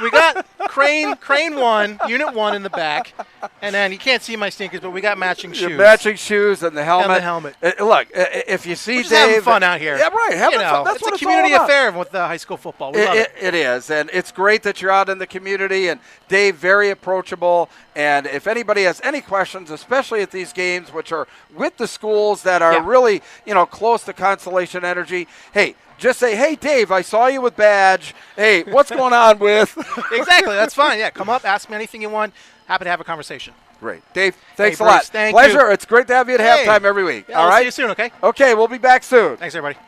We got Crane 1, Unit 1 in the back. And then you can't see my sneakers, but we got matching Your shoes. matching shoes and the helmet. And the helmet. Look, if you see We're just Dave, having fun out here. Yeah, right. Having fun. That's it's what a it's community all about. affair with high school football. We love it. It is, and it's great that you're out in the community. And Dave, very approachable. And if anybody has any questions, especially at these games, which are with the schools that are really, close to Constellation Energy, hey, just say, hey, Dave, I saw you with badge. Hey, what's going on with? Exactly. That's fine. Yeah, come up, ask me anything you want. Happy to have a conversation. Great. Dave, thanks Hey, a lot. Bruce, thank Pleasure. you. It's great to have you at Hey. halftime every week. Yeah, All we'll right? see you soon, okay? Okay, we'll be back soon. Thanks, everybody.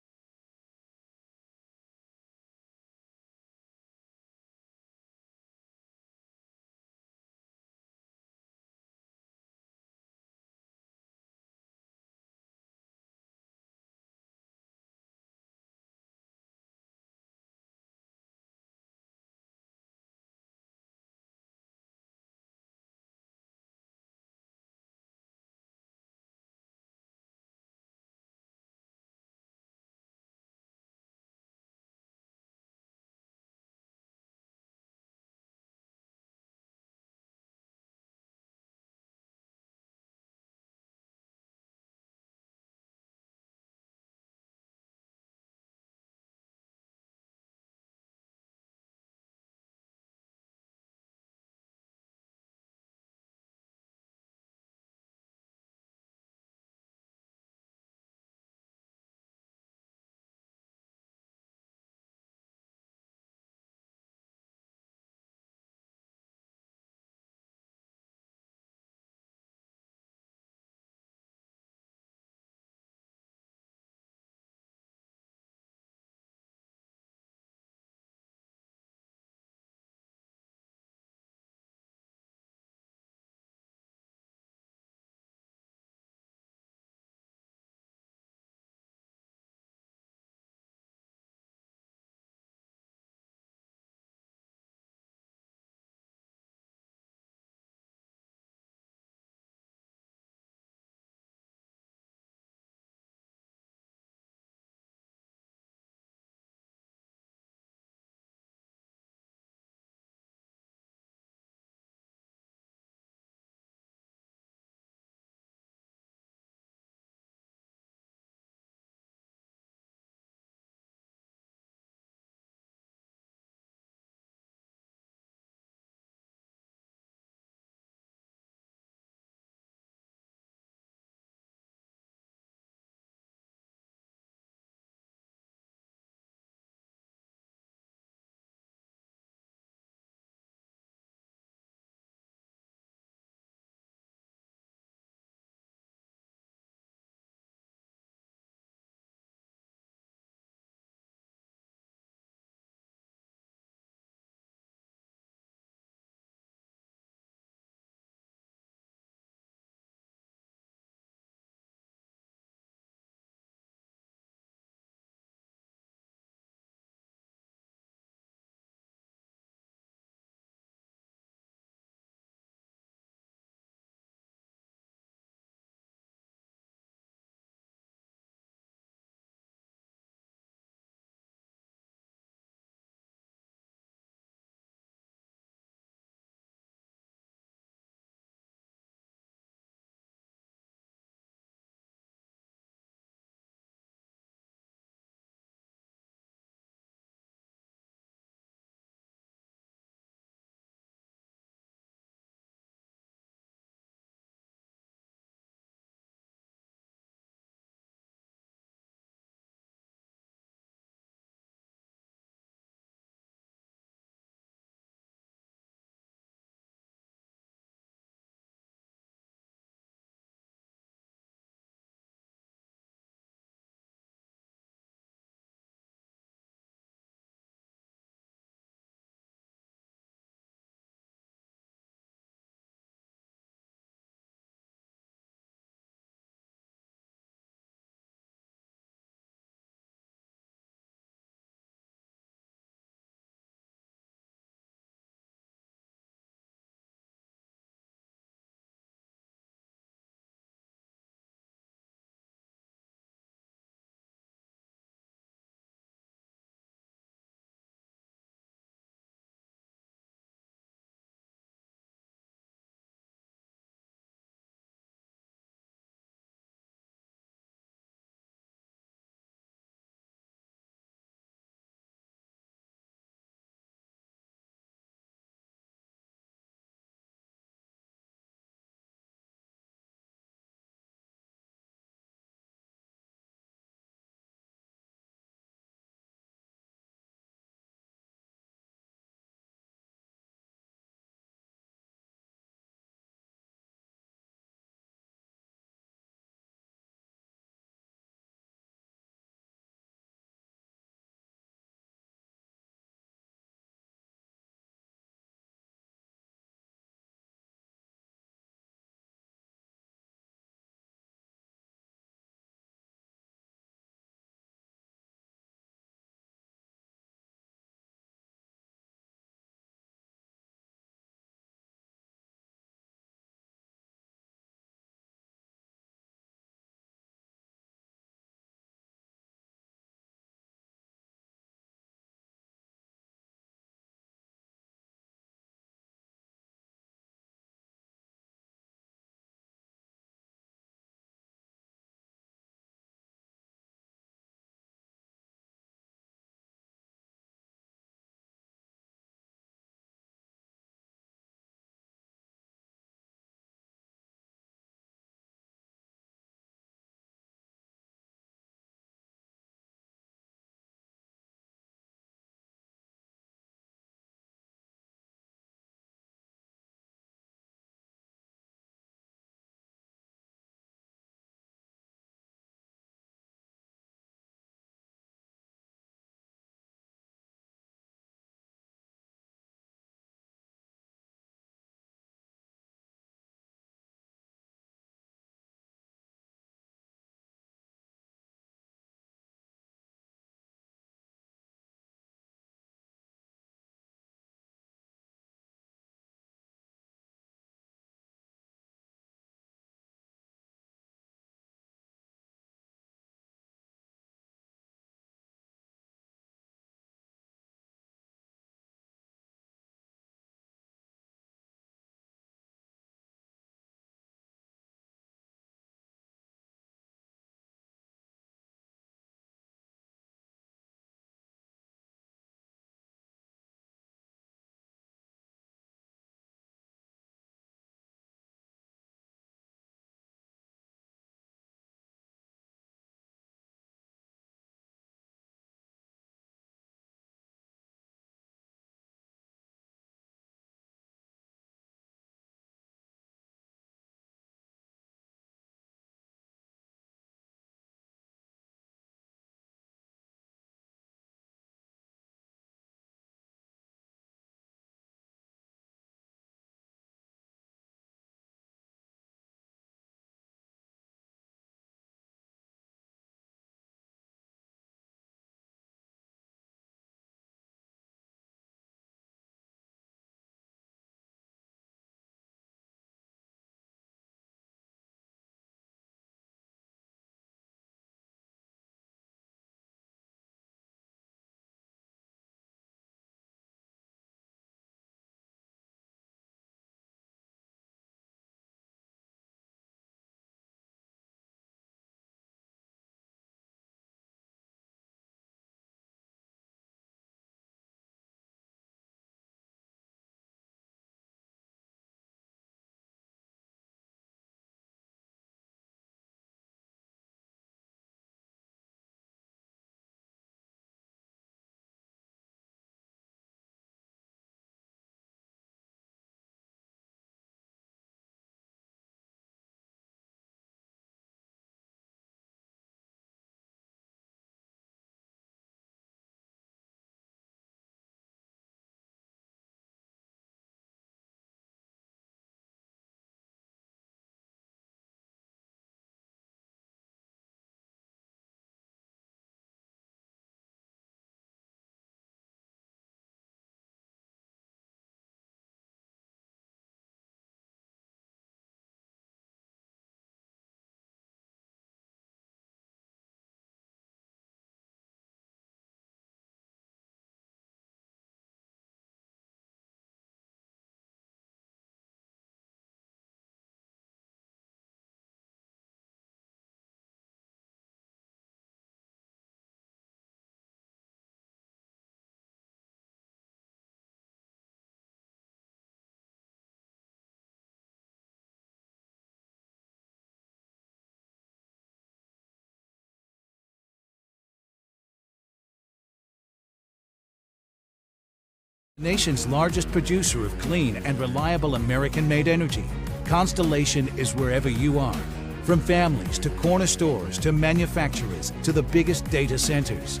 The nation's largest producer of clean and reliable American-made energy, Constellation is wherever you are. From families to corner stores to manufacturers to the biggest data centers.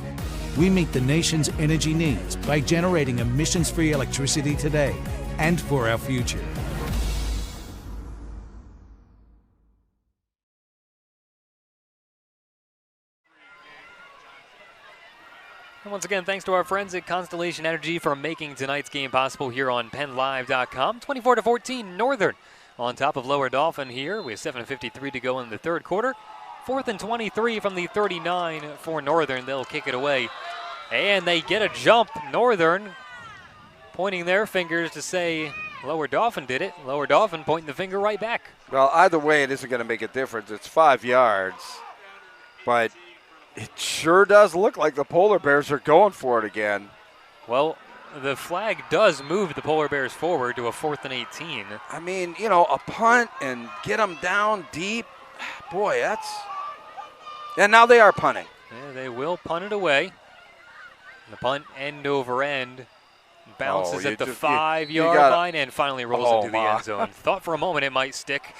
We meet the nation's energy needs by generating emissions-free electricity today and for our future. And once again, thanks to our friends at Constellation Energy for making tonight's game possible here on PennLive.com. 24-14 Northern on top of Lower Dauphin here. We have 7:53 to go in the third quarter. 4th and 23 from the 39 for Northern. They'll kick it away. And they get a jump. Northern pointing their fingers to say Lower Dauphin did it. Lower Dauphin pointing the finger right back. Well, either way, it isn't going to make a difference. It's 5 yards. But it sure does look like the Polar Bears are going for it again. Well, the flag does move the Polar Bears forward to a 4th and 18. I mean, you know, a punt and get them down deep. Boy, that's... And now they are punting. Yeah, they will punt it away. The punt end over end bounces at the 5-yard line and finally rolls into the end zone. Thought for a moment it might stick.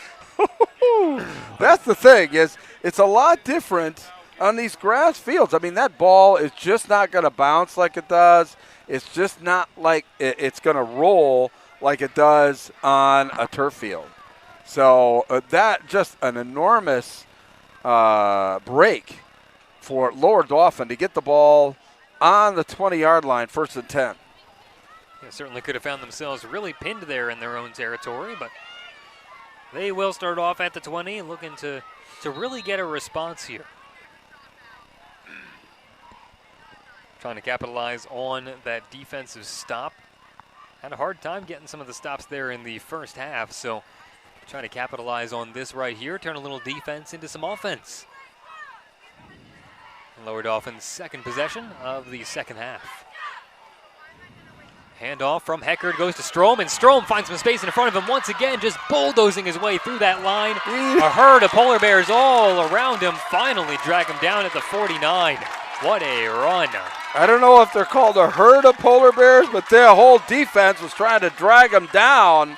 That's the thing, is it's a lot different on these grass fields. I mean, that ball is just not going to bounce like it does. It's just not like it's going to roll like it does on a turf field. So that just an enormous break for Lower Dauphin to get the ball on the 20-yard line, 1st and 10. They certainly could have found themselves really pinned there in their own territory, but they will start off at the 20, looking to really get a response here. Trying to capitalize on that defensive stop. Had a hard time getting some of the stops there in the first half, so trying to capitalize on this right here, turn a little defense into some offense. Lower Dauphin's second possession of the second half. Handoff from Heckard goes to Strom, and Strom finds some space in front of him once again, just bulldozing his way through that line. A herd of Polar Bears all around him, finally drag him down at the 49. What a run. I don't know if they're called a herd of Polar Bears, but their whole defense was trying to drag them down.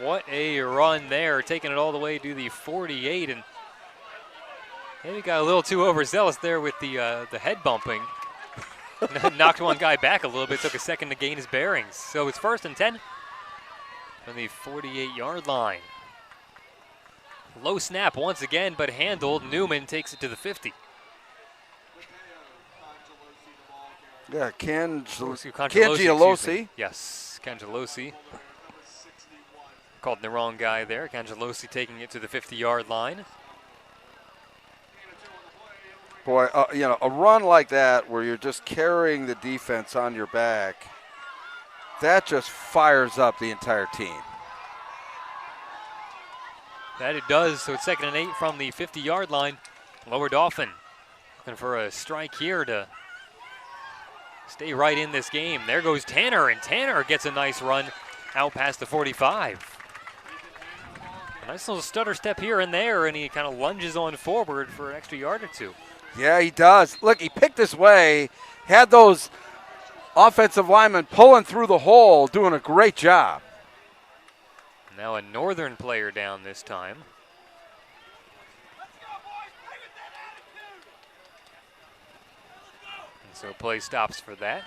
What a run there, taking it all the way to the 48, and maybe got a little too overzealous there with the head bumping. Knocked one guy back a little bit, took a second to gain his bearings. So it's 1st and 10 from the 48-yard line. Low snap once again, but handled. Newman takes it to the 50. Yeah, Cangelosi. Yes, Cangelosi. Called the wrong guy there. Cangelosi taking it to the 50-yard line. Boy, you know, a run like that where you're just carrying the defense on your back, that just fires up the entire team. That it does. So it's 2nd and 8 from the 50-yard line. Lower Dauphin looking for a strike here to stay right in this game. There goes Tanner, and Tanner gets a nice run out past the 45. A nice little stutter step here and there, and he kind of lunges on forward for an extra yard or two. Yeah, he does. Look, he picked his way, had those offensive linemen pulling through the hole, doing a great job. Now a Northern player down this time. And so play stops for that.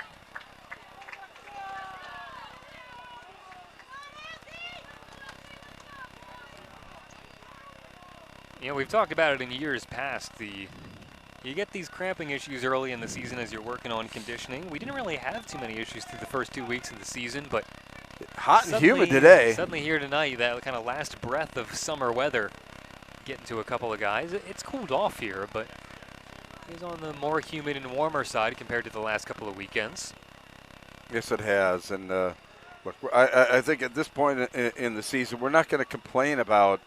You know, we've talked about it in years past. You get these cramping issues early in the season as you're working on conditioning. We didn't really have too many issues through the first 2 weeks of the season, but hot and humid today. Suddenly here tonight, that kind of last breath of summer weather getting to a couple of guys. It's cooled off here, but it's on the more humid and warmer side compared to the last couple of weekends. Yes, it has. And look, I think at this point in the season, we're not going to complain about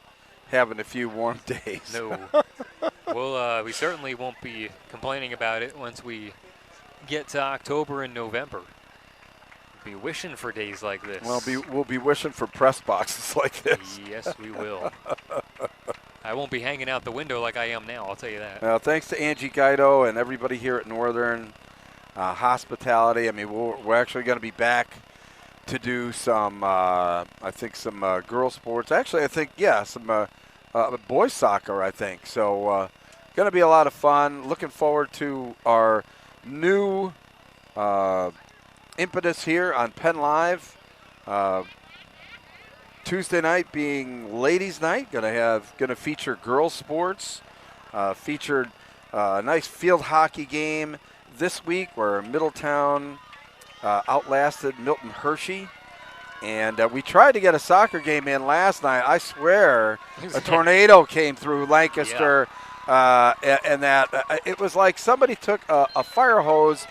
having a few warm days. No. Well, we certainly won't be complaining about it once we get to October and November. We'll be wishing for days like this. Well, we'll be wishing for press boxes like this. Yes, we will. I won't be hanging out the window like I am now, I'll tell you that. Well, thanks to Angie Guido and everybody here at Northern Hospitality. I mean, we're actually going to be back to do some, I think, some girls sports. Actually, I think, yeah, some boys soccer, I think. So going to be a lot of fun. Looking forward to our new impetus here on Penn Live. Tuesday night being ladies' night, gonna feature girls sports. Featured a nice field hockey game this week where Middletown outlasted Milton Hershey, and we tried to get a soccer game in last night. I swear, a tornado came through Lancaster, and that it was like somebody took a fire hose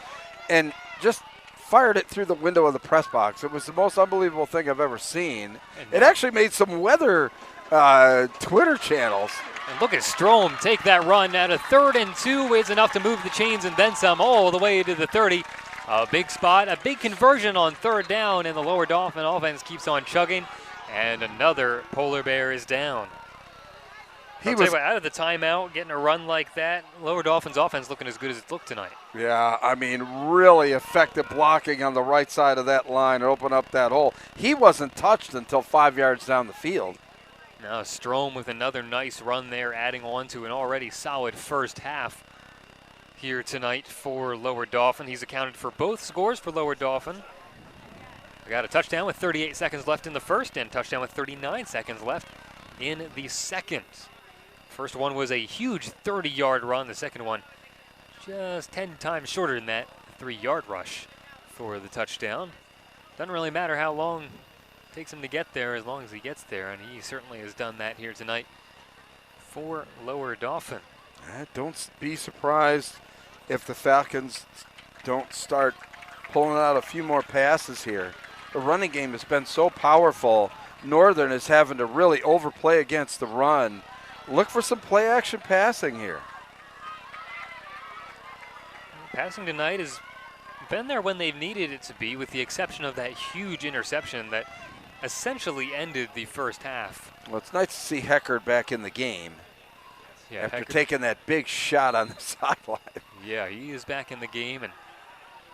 and just fired it through the window of the press box. It was the most unbelievable thing I've ever seen. It actually made some weather Twitter channels. And look at Strom take that run out of 3rd and 2 is enough to move the chains and then some all the way to the 30. A big spot, a big conversion on 3rd down, and the Lower Dauphin offense keeps on chugging, and another Polar Bear is down. He was out of the timeout, getting a run like that. Lower Dauphin's offense looking as good as it's looked tonight. Yeah, I mean, really effective blocking on the right side of that line to open up that hole. He wasn't touched until 5 yards down the field. Now Strom with another nice run there, adding on to an already solid first half here tonight for Lower Dauphin. He's accounted for both scores for Lower Dauphin. We got a touchdown with 38 seconds left in the first and touchdown with 39 seconds left in the second. First one was a huge 30-yard run. The second one just 10 times shorter than that, 3-yard rush for the touchdown. Doesn't really matter how long it takes him to get there as long as he gets there, and he certainly has done that here tonight for Lower Dauphin. Don't be surprised if the Falcons don't start pulling out a few more passes here. The running game has been so powerful. Northern is having to really overplay against the run. Look for some play-action passing here. Passing tonight has been there when they've needed it to be, with the exception of that huge interception that essentially ended the first half. Well, it's nice to see Heckard back in the game after taking that big shot on the sideline. Yeah, he is back in the game, and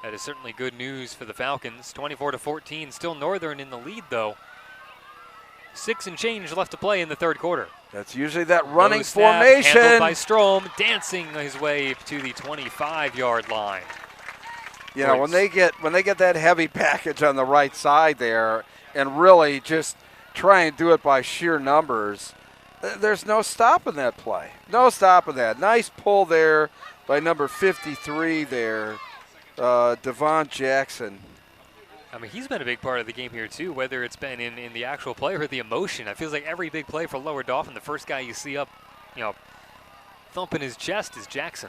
that is certainly good news for the Falcons. 24-14, still Northern in the lead, though. 6 and change left to play in the third quarter. That's usually that running snap, formation. Handled by Strom, dancing his way to the 25-yard line. You know, when they get that heavy package on the right side there and really just try and do it by sheer numbers, there's no stopping that play. No stopping that. Nice pull there by number 53 there, Devon Jackson. I mean, he's been a big part of the game here, too, whether it's been in the actual play or the emotion. It feels like every big play for Lower Dauphin, the first guy you see up, thumping his chest is Jackson.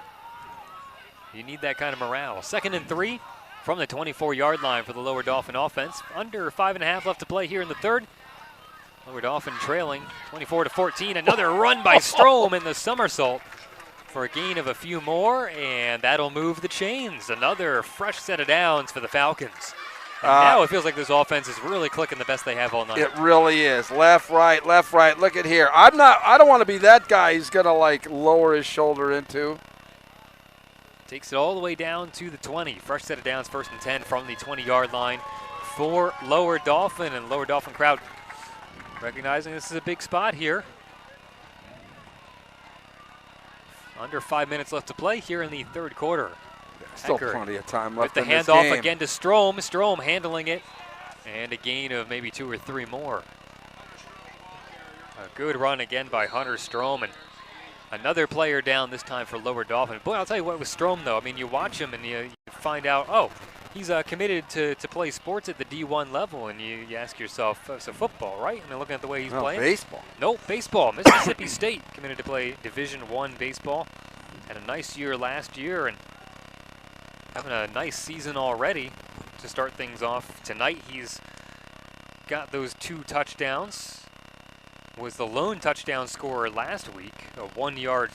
You need that kind of morale. 2nd and 3 from the 24-yard line for the Lower Dauphin offense. Under 5.5 left to play here in the third. Lower Dauphin trailing 24-14. Another run by Strom in the somersault for a gain of a few more, and that'll move the chains. Another fresh set of downs for the Falcons. And now it feels like this offense is really clicking the best they have all night. It really is. Left, right, left, right. Look at here. I don't want to be that guy who's going to lower his shoulder into. Takes it all the way down to the 20. Fresh set of downs, 1st and 10 from the 20-yard line for Lower Dauphin, and Lower Dauphin crowd recognizing this is a big spot here. Under 5 minutes left to play here in the third quarter. Still plenty of time left with the in this game. handoff again to Strom. Strom handling it, and a gain of maybe 2 or 3 more. A good run again by Hunter Strom, and another player down this time for Lower Dauphin. Boy, I'll tell you what with Strom, though. I mean, you watch him and you find out, oh, he's committed to play sports at the D1 level, and you ask yourself, so football, right? And then looking at the way he's playing. Baseball. Nope, baseball. Mississippi State committed to play Division I baseball. Had a nice year last year, and having a nice season already to start things off. Tonight he's got those 2 touchdowns. Was the lone touchdown scorer last week. A 1-yard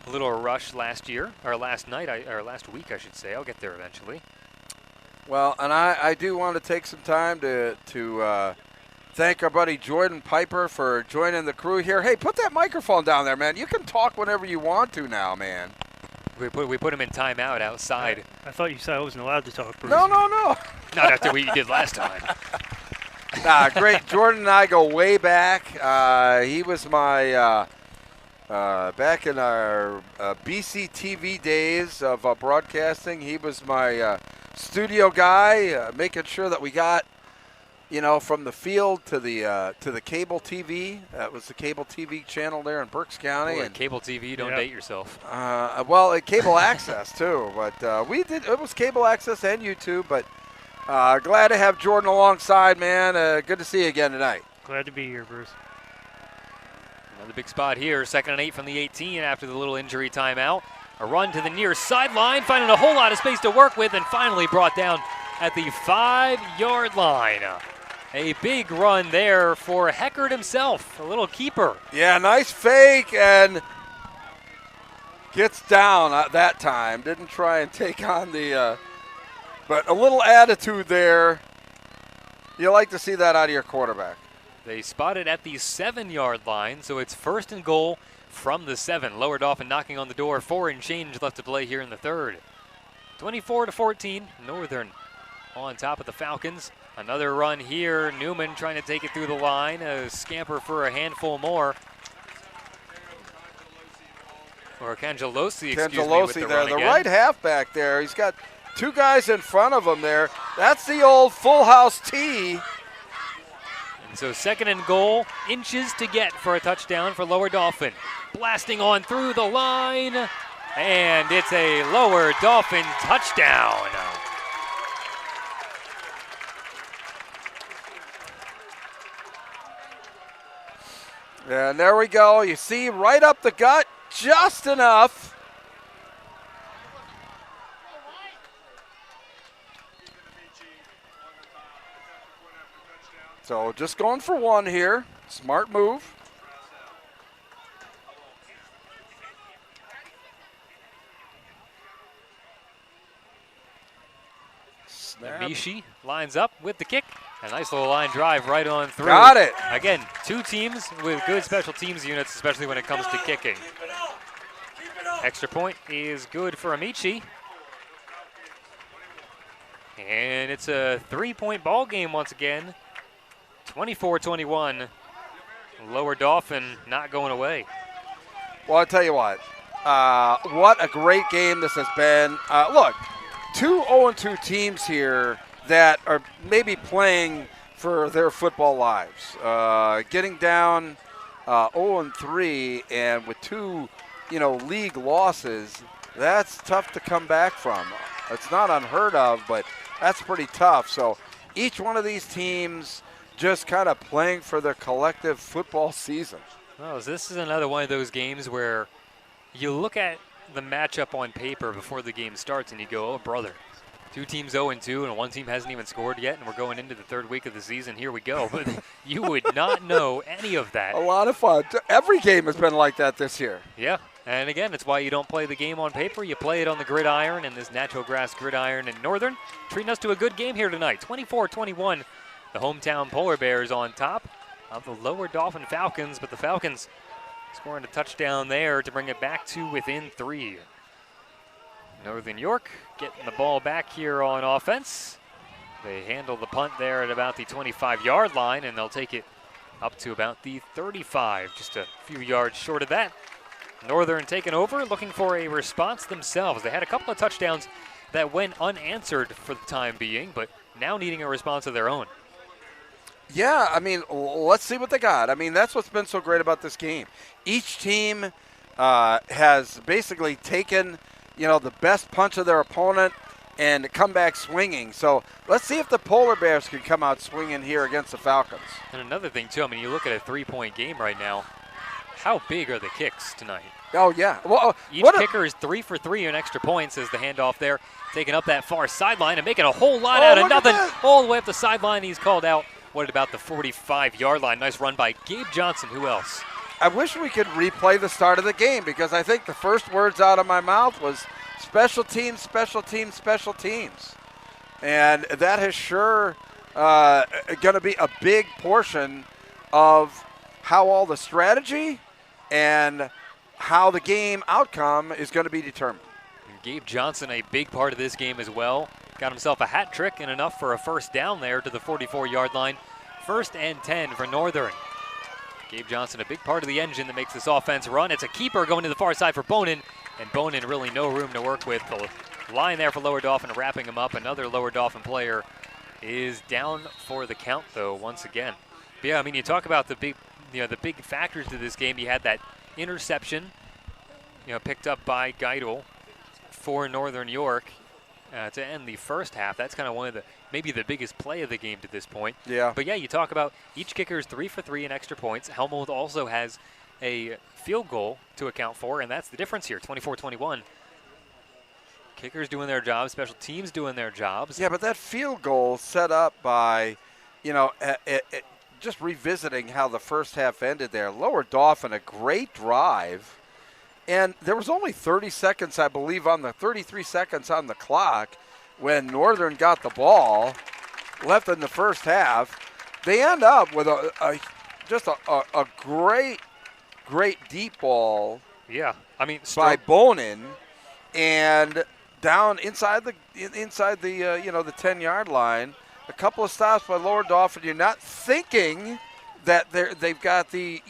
little rush last year, or last night, or last week I should say. I'll get there eventually. Well, and I do want to take some time to thank our buddy Jordan Piper for joining the crew here. Hey, put that microphone down there, man. You can talk whenever you want to now, man. We put him in timeout outside. I thought you said I wasn't allowed to talk, Bruce. No. Not after what you did last time. Great. Jordan and I go way back. He was my, back in our BC TV days of broadcasting, he was my studio guy, making sure that we got, from the field to the cable TV. That was the cable TV channel there in Berks County. Boy, cable TV, don't date yourself. Well, cable access too, but it was cable access and YouTube, but glad to have Jordan alongside, man. Good to see you again tonight. Glad to be here, Bruce. Another big spot here, 2nd and 8 from the 18 after the little injury timeout. A run to the near sideline, finding a whole lot of space to work with, and finally brought down at the 5-yard line. A big run there for Heckard himself, a little keeper. Yeah, nice fake, and gets down that time. Didn't try and take on the, but a little attitude there. You like to see that out of your quarterback. They spot it at the 7-yard line, so it's 1st and goal from the 7. Lower Dauphin knocking on the door, 4 and change left to play here in the 3rd. 24-14, Northern on top of the Falcons. Another run here, Newman trying to take it through the line, a scamper for a handful more. Or Cangelosi, excuse me, with the there, run the again. right halfback there. He's got 2 guys in front of him there. That's the old full house tee. And so 2nd and goal, inches to get for a touchdown for Lower Dauphin. Blasting on through the line, and it's a Lower Dauphin touchdown. And there we go. You see right up the gut, just enough. So just going for 1 here. Smart move. Snap. Mishi lines up with the kick. A nice little line drive right on through. Got it. Again, 2 teams with good special teams units, especially when it comes to kicking. Extra point is good for Amici. And it's a 3-point ball game once again. 24-21. Lower Dauphin not going away. Well, I'll tell you what a great game this has been. Look, 2 0-2 teams here that are maybe playing for their football lives. Getting down 0-3 and with 2, league losses, that's tough to come back from. It's not unheard of, but that's pretty tough. So each one of these teams just kind of playing for their collective football season. Well, this is another one of those games where you look at the matchup on paper before the game starts and you go, oh, brother. 2 teams 0-2, and 1 team hasn't even scored yet, and we're going into the 3rd week of the season. Here we go. But you would not know any of that. A lot of fun. Every game has been like that this year. Yeah, and again, it's why you don't play the game on paper. You play it on the gridiron, and this natural grass gridiron in Northern treating us to a good game here tonight. 24-21, the hometown Polar Bears on top of the Lower Dauphin Falcons, but the Falcons scoring a touchdown there to bring it back to within 3. Northern York getting the ball back here on offense. They handle the punt there at about the 25-yard line, and they'll take it up to about the 35, just a few yards short of that. Northern taking over, looking for a response themselves. They had a couple of touchdowns that went unanswered for the time being, but now needing a response of their own. Yeah, I mean, let's see what they got. I mean, that's what's been so great about this game. Each team has basically taken, the best punch of their opponent and come back swinging. So let's see if the Polar Bears can come out swinging here against the Falcons. And another thing, too, I mean, you look at a 3-point game right now. How big are the kicks tonight? Oh, yeah. Well, each kicker is 3 for 3 on extra points as the handoff there, taking up that far sideline and making a whole lot out of nothing. All the way up the sideline, he's called out. What about the 45-yard line? Nice run by Gabe Johnson. Who else? I wish we could replay the start of the game because I think the first words out of my mouth was special teams, special teams, special teams. And that has sure going to be a big portion of how all the strategy and how the game outcome is going to be determined. And Gabe Johnson, a big part of this game as well. Got himself a hat trick and enough for a first down there to the 44-yard line. 1st and 10 for Northern. Gabe Johnson, a big part of the engine that makes this offense run. It's a keeper going to the far side for Bonin, and Bonin really no room to work with. The line there for Lower Dauphin wrapping him up. Another Lower Dauphin player is down for the count, though, once again. But yeah, I mean, you talk about the big factors to this game. You had that interception, picked up by Geidel for Northern York to end the first half. That's kind of maybe the biggest play of the game to this point. Yeah. But yeah, you talk about each kicker is 3 for 3 in extra points. Helmuth also has a field goal to account for, and that's the difference here, 24-21. Kickers doing their jobs, special teams doing their jobs. Yeah, but that field goal set up by, just revisiting how the first half ended there. Lower Dauphin, a great drive. And there was only 30 seconds, I believe, 33 seconds on the clock when Northern got the ball left in the first half. They end up with a great deep ball. Yeah, I mean, by Bonin, and down inside the 10-yard line. A couple of stops by Lower Dauphin. You're not thinking that they've got the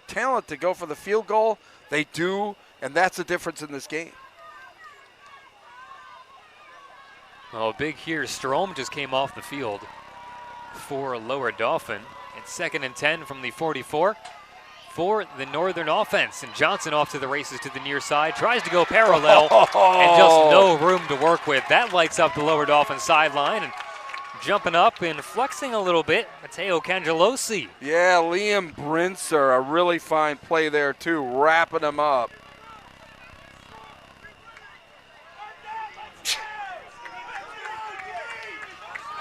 talent to go for the field goal. They do, and that's the difference in this game. Well, big here. Strom just came off the field for Lower Dauphin. It's 2nd and 10 from the 44 for the Northern offense. And Johnson off to the races to the near side. Tries to go parallel and just no room to work with. That lights up the Lower Dauphin sideline. And jumping up and flexing a little bit, Matteo Cangelosi. Yeah, Liam Brinzer, a really fine play there too, wrapping him up.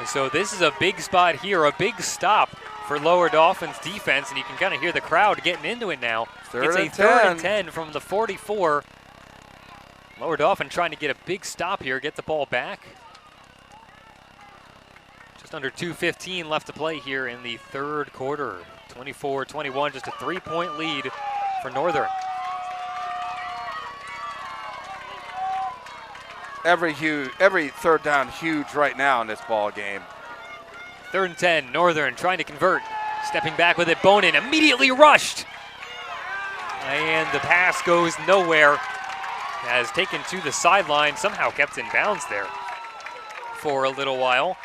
And so this is a big spot here, a big stop for Lower Dauphin's defense, and you can kind of hear the crowd getting into it now. It's a 3rd and 10 from the 44. Lower Dauphin trying to get a big stop here, get the ball back. Just under 2:15 left to play here in the 3rd quarter. 24-21, just a 3-point lead for Northern. Every 3rd down huge right now in this ball game. 3rd and 10, Northern trying to convert. Stepping back with it, Bonin immediately rushed. And the pass goes nowhere. Has taken to the sideline, somehow kept in bounds there for a little while.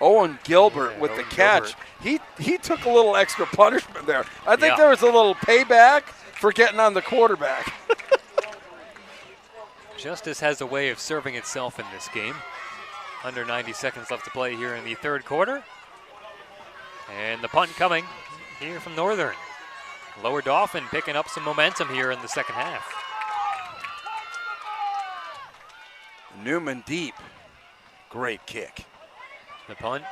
Owen Gilbert with the catch. He took a little extra punishment there. I think there was a little payback for getting on the quarterback. Justice has a way of serving itself in this game. Under 90 seconds left to play here in the 3rd quarter. And the punt coming here from Northern. Lower Dauphin picking up some momentum here in the 2nd half. Newman deep. Great kick. The punt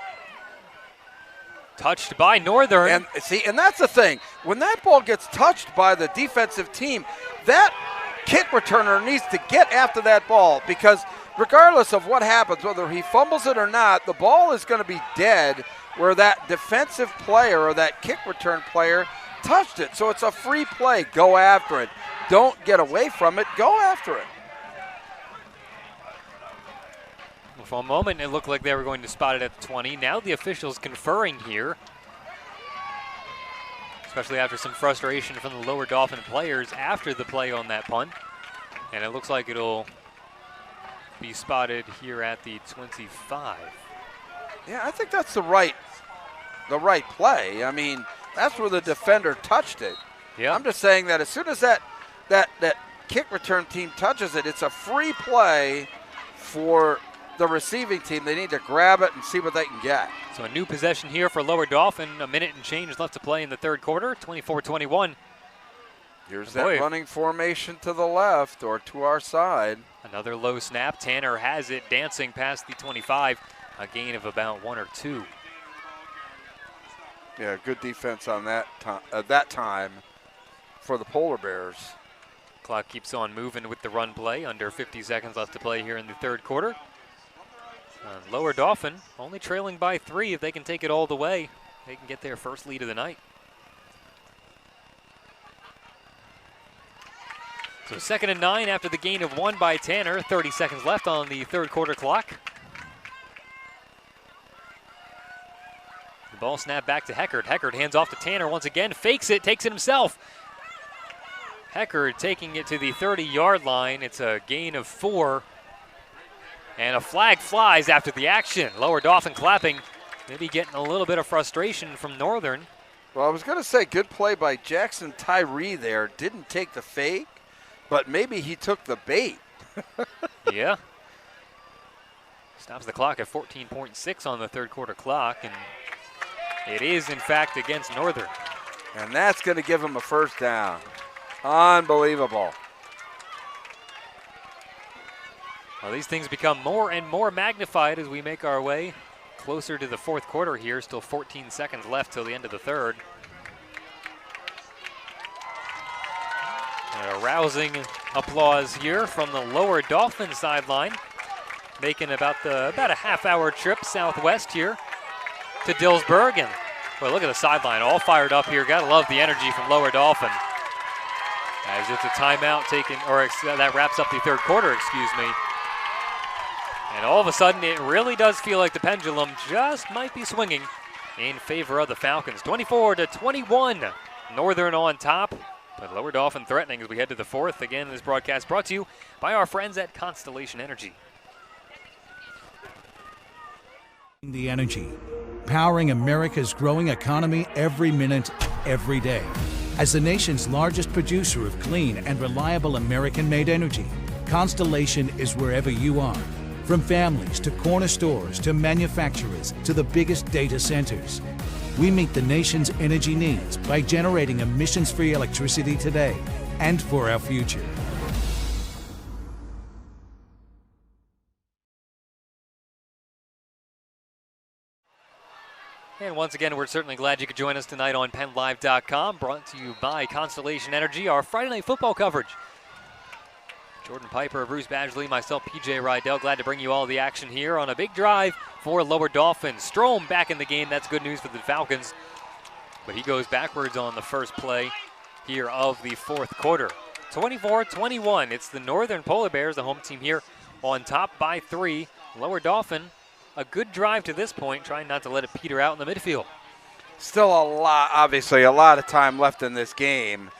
touched by Northern. And that's the thing. When that ball gets touched by the defensive team, that kick returner needs to get after that ball, because regardless of what happens, whether he fumbles it or not, the ball is going to be dead where that defensive player or that kick return player touched it. So it's a free play. Go after it. Don't get away from it. Go after it. For a moment, it looked like they were going to spot it at the 20. Now the officials conferring here, especially after some frustration from the Lower Dauphin players after the play on that punt. And it looks like it'll be spotted here at the 25. Yeah, I think that's the right play. I mean, that's where the defender touched it. Yeah. I'm just saying that as soon as that kick return team touches it, it's a free play for the receiving team. They need to grab it and see what they can get. So a new possession here for Lower Dauphin. A minute and change left to play in the 3rd quarter, 24-21. Here's that running formation to the left or to our side. Another low snap. Tanner has it dancing past the 25. A gain of about 1 or 2. Yeah, good defense on that time for the Polar Bears. Clock keeps on moving with the run play. Under 50 seconds left to play here in the third quarter. Lower Dauphin only trailing by 3. If they can take it all the way, they can get their first lead of the night. So 2nd and 9 after the gain of 1 by Tanner. 30 seconds left on the third quarter clock. The ball snapped back to Heckard. Heckard hands off to Tanner once again, fakes it, takes it himself. Heckard taking it to the 30-yard line. It's a gain of 4. And a flag flies after the action. Lower Dauphin clapping, maybe getting a little bit of frustration from Northern. Well, I was going to say good play by Jackson Tyree there. Didn't take the fake, but maybe he took the bait. Yeah. Stops the clock at 14.6 on the third quarter clock, and it is, in fact, against Northern. And that's going to give him a first down. Unbelievable. Well, these things become more and more magnified as we make our way closer to the fourth quarter here. Still 14 seconds left till the end of the third. And a rousing applause here from the Lower Dauphin sideline, making about a half-hour trip southwest here to Dillsburg. And boy, look at the sideline, all fired up here. Gotta love the energy from Lower Dauphin. As it's a timeout taken, or that wraps up the third quarter, excuse me. And all of a sudden, it really does feel like the pendulum just might be swinging in favor of the Falcons. 24-21, Northern on top, but Lower Dauphin threatening as we head to the fourth. Again, this broadcast brought to you by our friends at Constellation Energy. The energy, powering America's growing economy every minute, every day. As the nation's largest producer of clean and reliable American-made energy, Constellation is wherever you are. From families to corner stores to manufacturers to the biggest data centers. We meet the nation's energy needs by generating emissions-free electricity today and for our future. And once again, we're certainly glad you could join us tonight on PennLive.com, brought to you by Constellation Energy, our Friday Night Football coverage. Jordan Piper, Bruce Badgley, myself, PJ Rydell, glad to bring you all the action here on a big drive for Lower Dauphin. Strom back in the game. That's good news for the Falcons. But he goes backwards on the first play here of the fourth quarter. 24-21. It's the Northern Polar Bears, the home team here, on top by 3. Lower Dauphin, a good drive to this point, trying not to let it peter out in the midfield. Still obviously a lot of time left in this game,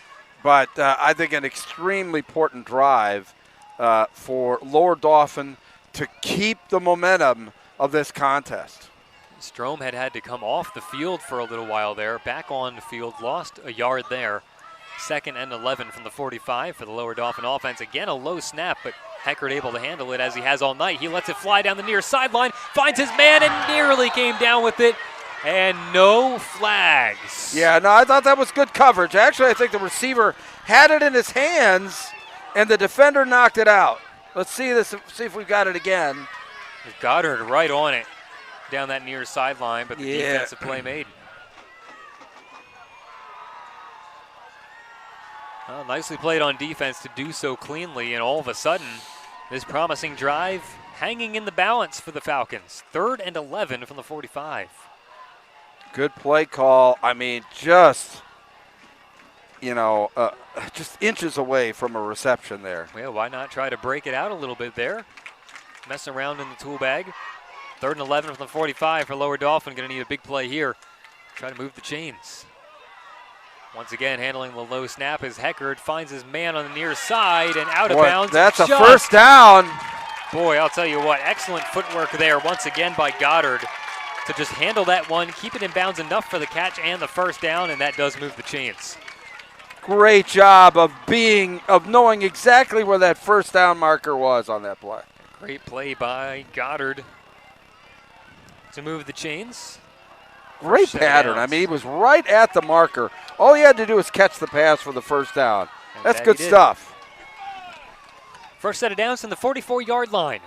but I think an extremely important drive for Lower Dauphin to keep the momentum of this contest. Strom had to come off the field for a little while there, back on the field, lost a yard there. 2nd and 11 from the 45 for the Lower Dauphin offense. Again, a low snap, but Heckard able to handle it as he has all night. He lets it fly down the near sideline, finds his man and nearly came down with it, and no flags. Yeah, no, I thought that was good coverage. Actually, I think the receiver had it in his hands, and the defender knocked it out. Let's see this. See if we've got it again. Goddard right on it down that near sideline, but the defensive play made. Well, nicely played on defense to do so cleanly, and all of a sudden, this promising drive hanging in the balance for the Falcons. 3rd and 11 from the 45. Good play call. I mean, just inches away from a reception there. Well, why not try to break it out a little bit there? Mess around in the tool bag. 3rd and 11 from the 45 for Lower Dauphin. Going to need a big play here. Try to move the chains. Once again, handling the low snap as Heckard finds his man on the near side and out of bounds. That's a first down. Boy, I'll tell you what, excellent footwork there once again by Goddard to just handle that one, keep it in bounds enough for the catch and the first down, and that does move the chains. Great job of knowing exactly where that first down marker was on that play. Great play by Goddard to move the chains. Great pattern. I mean, he was right at the marker. All he had to do was catch the pass for the first down. That's good stuff. First set of downs from the 44-yard line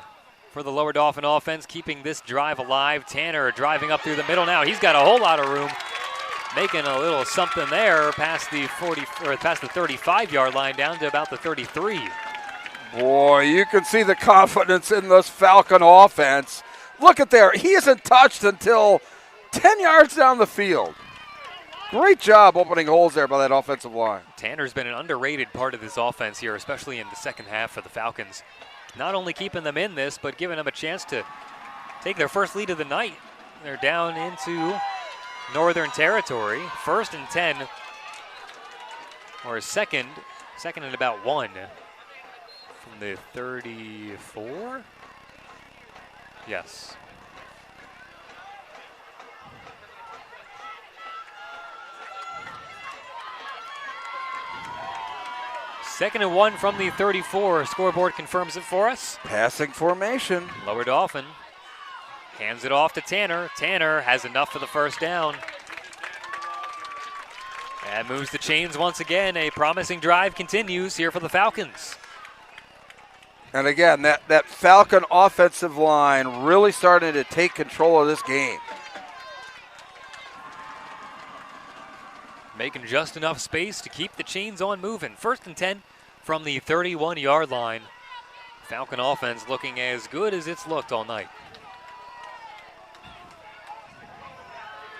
for the Lower Dauphin offense, keeping this drive alive. Tanner driving up through the middle now. He's got a whole lot of room. making a little something there past the 35-yard line down to about the 33. Boy, you can see the confidence in this Falcon offense. Look at there. He isn't touched until 10 yards down the field. Great job opening holes there by that offensive line. Tanner's been an underrated part of this offense here, especially in the second half for the Falcons. Not only keeping them in this, but giving them a chance to take their first lead of the night. They're down into Northern Territory. 1st and 10, or second and about 1 from the 34. Yes. Second and 1 from the 34. Scoreboard confirms it for us. Passing formation. Lower Dauphin hands it off to Tanner. Tanner has enough for the first down. And moves the chains once again. A promising drive continues here for the Falcons. And again, that Falcon offensive line really starting to take control of this game. Making just enough space to keep the chains on moving. 1st and 10 from the 31-yard line. Falcon offense looking as good as it's looked all night.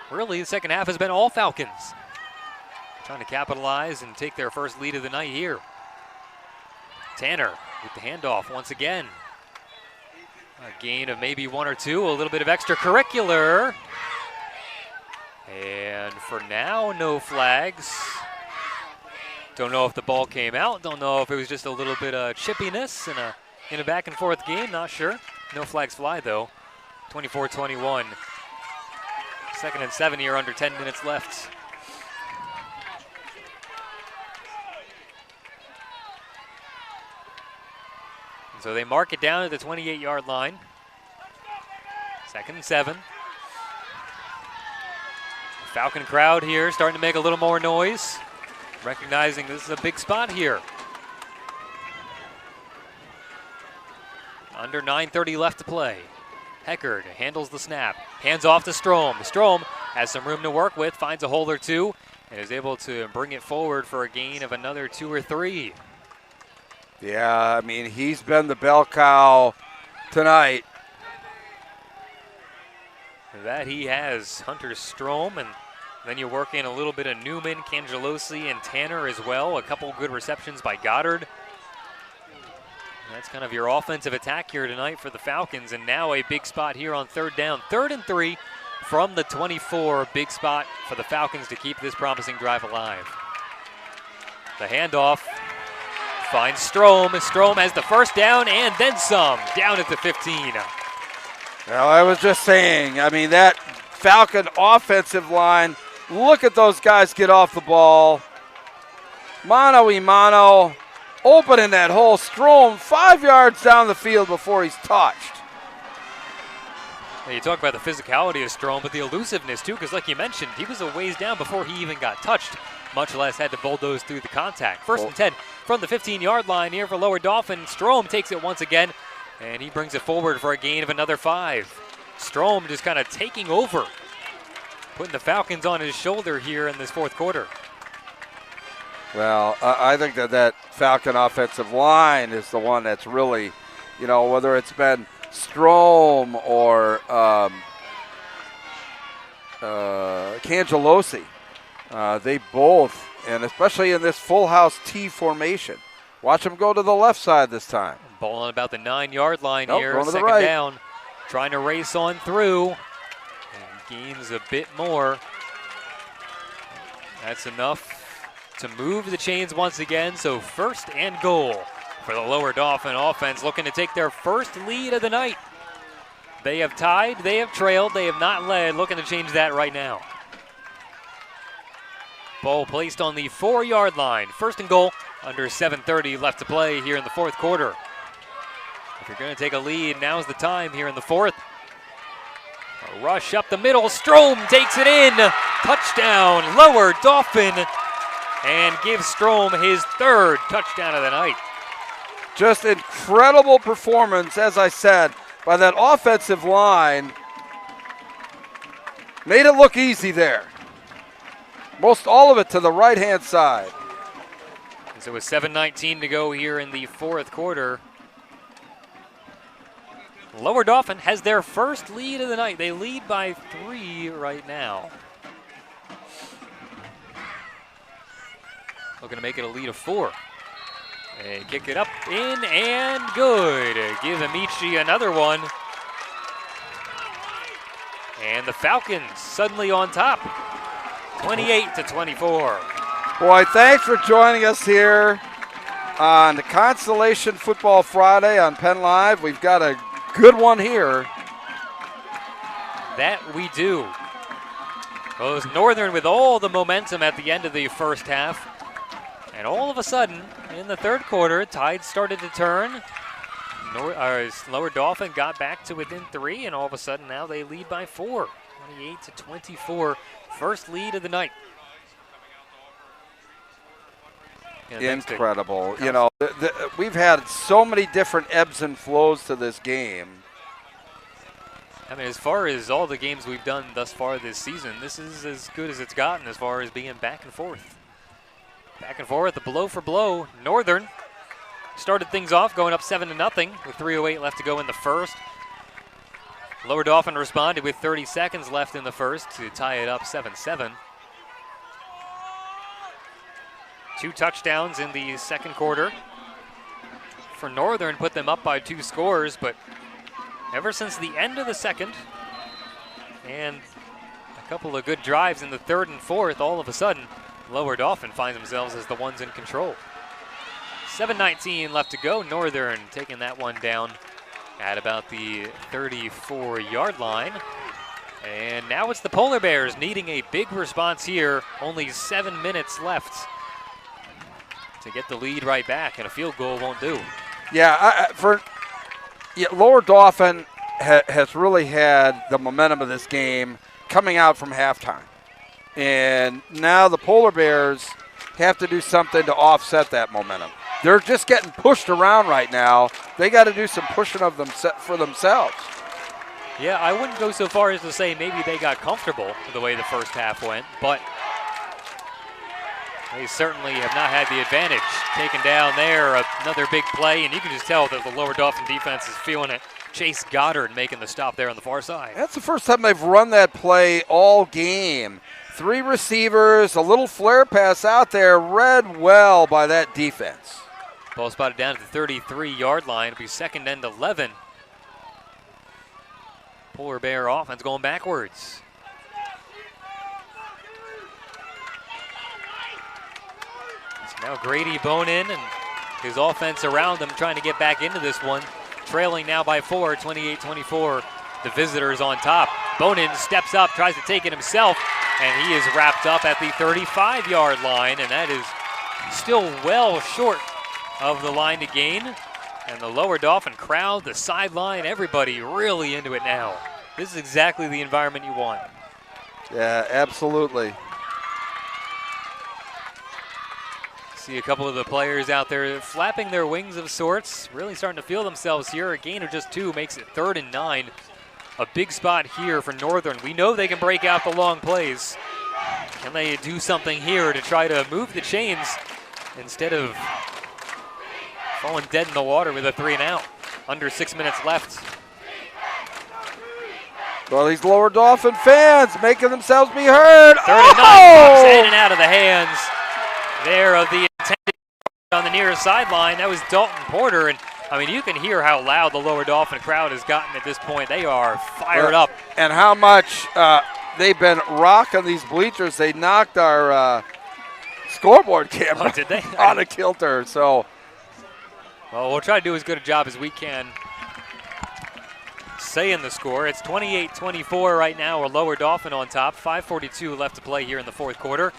Really, the second half has been all Falcons. Trying to capitalize and take their first lead of the night here. Tanner with the handoff once again. A gain of maybe 1 or 2, a little bit of extracurricular. And for now, no flags. Don't know if the ball came out. Don't know if it was just a little bit of chippiness in a back and forth game. Not sure. No flags fly though. 24-21. 2nd and 7 here, under 10 minutes left. And so they mark it down at the 28-yard line. 2nd and 7. Falcon crowd here starting to make a little more noise, recognizing this is a big spot here. Under 9:30 left to play. Heckard handles the snap, hands off to Strom. Strom has some room to work with, finds a hole or two, and is able to bring it forward for a gain of another 2 or 3. Yeah, I mean, he's been the bell cow tonight. That he has, Hunter Strom, and then you work in a little bit of Newman, Cangelosi, and Tanner as well. A couple good receptions by Goddard. That's kind of your offensive attack here tonight for the Falcons, and now a big spot here on 3rd down. 3rd and 3 from the 24. Big spot for the Falcons to keep this promising drive alive. The handoff finds Strom. Strom has the first down and then some, down at the 15. Well, I was just saying, I mean, that Falcon offensive line, look at those guys get off the ball. Mano-a-mano, opening that hole. Strom 5 yards down the field before he's touched. Now you talk about the physicality of Strom, but the elusiveness too, because like you mentioned, he was a ways down before he even got touched, much less had to bulldoze through the contact. 1st and 10 from the 15-yard line here for Lower Dauphin. Strom takes it once again, and he brings it forward for a gain of another 5. Strom just kind of taking over, putting the Falcons on his shoulder here in this 4th quarter. Well, I think that Falcon offensive line is the one that's really, you know, whether it's been Strom or Cangelosi, they both, and especially in this full house T formation. Watch them go to the left side this time. Ball on about the 9-yard line here, going to the 2nd right. down. Trying to race on through, and gains a bit more. That's enough to move the chains once again, so 1st and goal for the Lower Dauphin offense, looking to take their first lead of the night. They have tied, they have trailed, they have not led, looking to change that right now. Ball placed on the 4-yard line. 1st and goal, under 7:30 left to play here in the 4th quarter. If you're going to take a lead, now's the time here in the 4th. A rush up the middle. Strom takes it in. Touchdown, Lower Dauphin, and gives Strom his 3rd touchdown of the night. Just incredible performance, as I said, by that offensive line. Made it look easy there. Most all of it to the right-hand side. So with 7:19 to go here in the fourth quarter, Lower Dauphin has their first lead of the night. They lead by 3 right now. Looking to make it a lead of 4. They kick it up, in, and good. Give Amici another one. And the Falcons suddenly on top, 28-24. Boy, thanks for joining us here on the Constellation Football Friday on Penn Live. We've got a good one here. That we do. Well, it was Northern with all the momentum at the end of the first half. And all of a sudden, in the third quarter, tide started to turn. Lower Dauphin got back to within 3, and all of a sudden now they lead by 4, 28-24. First lead of the night. Incredible. You know, we've had so many different ebbs and flows to this game. I mean, as far as all the games we've done thus far this season, this is as good as it's gotten as far as being back and forth. Back and forth, the blow for blow. Northern started things off going up 7-0 with 3:08 left to go in the first. Lower Dauphin responded with 30 seconds left in the first to tie it up 7-7. 2 touchdowns in the second quarter for Northern, put them up by 2 scores, but ever since the end of the second and a couple of good drives in the third and fourth, all of a sudden, Lower Dauphin finds themselves as the ones in control. 7:19 left to go. Northern taking that one down at about the 34-yard line. And now it's the Polar Bears needing a big response here. Only 7 minutes left to get the lead right back, and a field goal won't do. Yeah, Lower Dauphin has really had the momentum of this game coming out from halftime. And now the Polar Bears have to do something to offset that momentum. They're just getting pushed around right now. They got to do some pushing of them for themselves. Yeah, I wouldn't go so far as to say maybe they got comfortable with the way the first half went, but they certainly have not had the advantage. Taken down there, another big play, and you can just tell that the Lower Dauphin defense is feeling it. Chase Goddard making the stop there on the far side. That's the first time they've run that play all game. 3 receivers, a little flare pass out there, read well by that defense. Ball spotted down to the 33-yard line. It'll be 2nd and 11. Polar Bear offense going backwards. So now Grady Bonin and his offense around them trying to get back into this one. Trailing now by 4, 28-24. The visitors on top. Bonin steps up, tries to take it himself, and he is wrapped up at the 35-yard line, and that is still well short of the line to gain. And the Lower Dauphin crowd, the sideline, everybody really into it now. This is exactly the environment you want. Yeah, absolutely. See a couple of the players out there flapping their wings of sorts, really starting to feel themselves here. A gain of just 2 makes it 3rd and 9. A big spot here for Northern. We know they can break out the long plays. Can they do something here to try to move the chains instead of falling dead in the water with a 3-and-out? Under 6 minutes left. Well, these Lower Dauphin fans making themselves be heard. 3rd and 9, Fox in and out of the hands there of the intended on the near sideline. That was Dalton Porter, and I mean, you can hear how loud the Lower Dauphin crowd has gotten at this point. They are fired up. And how much they've been rocking these bleachers. They knocked our scoreboard camera did they? out of kilter. So, well, we'll try to do as good a job as we can saying the score. It's 28-24 right now. We're Lower Dauphin on top. 5:42 left to play here in the fourth quarter.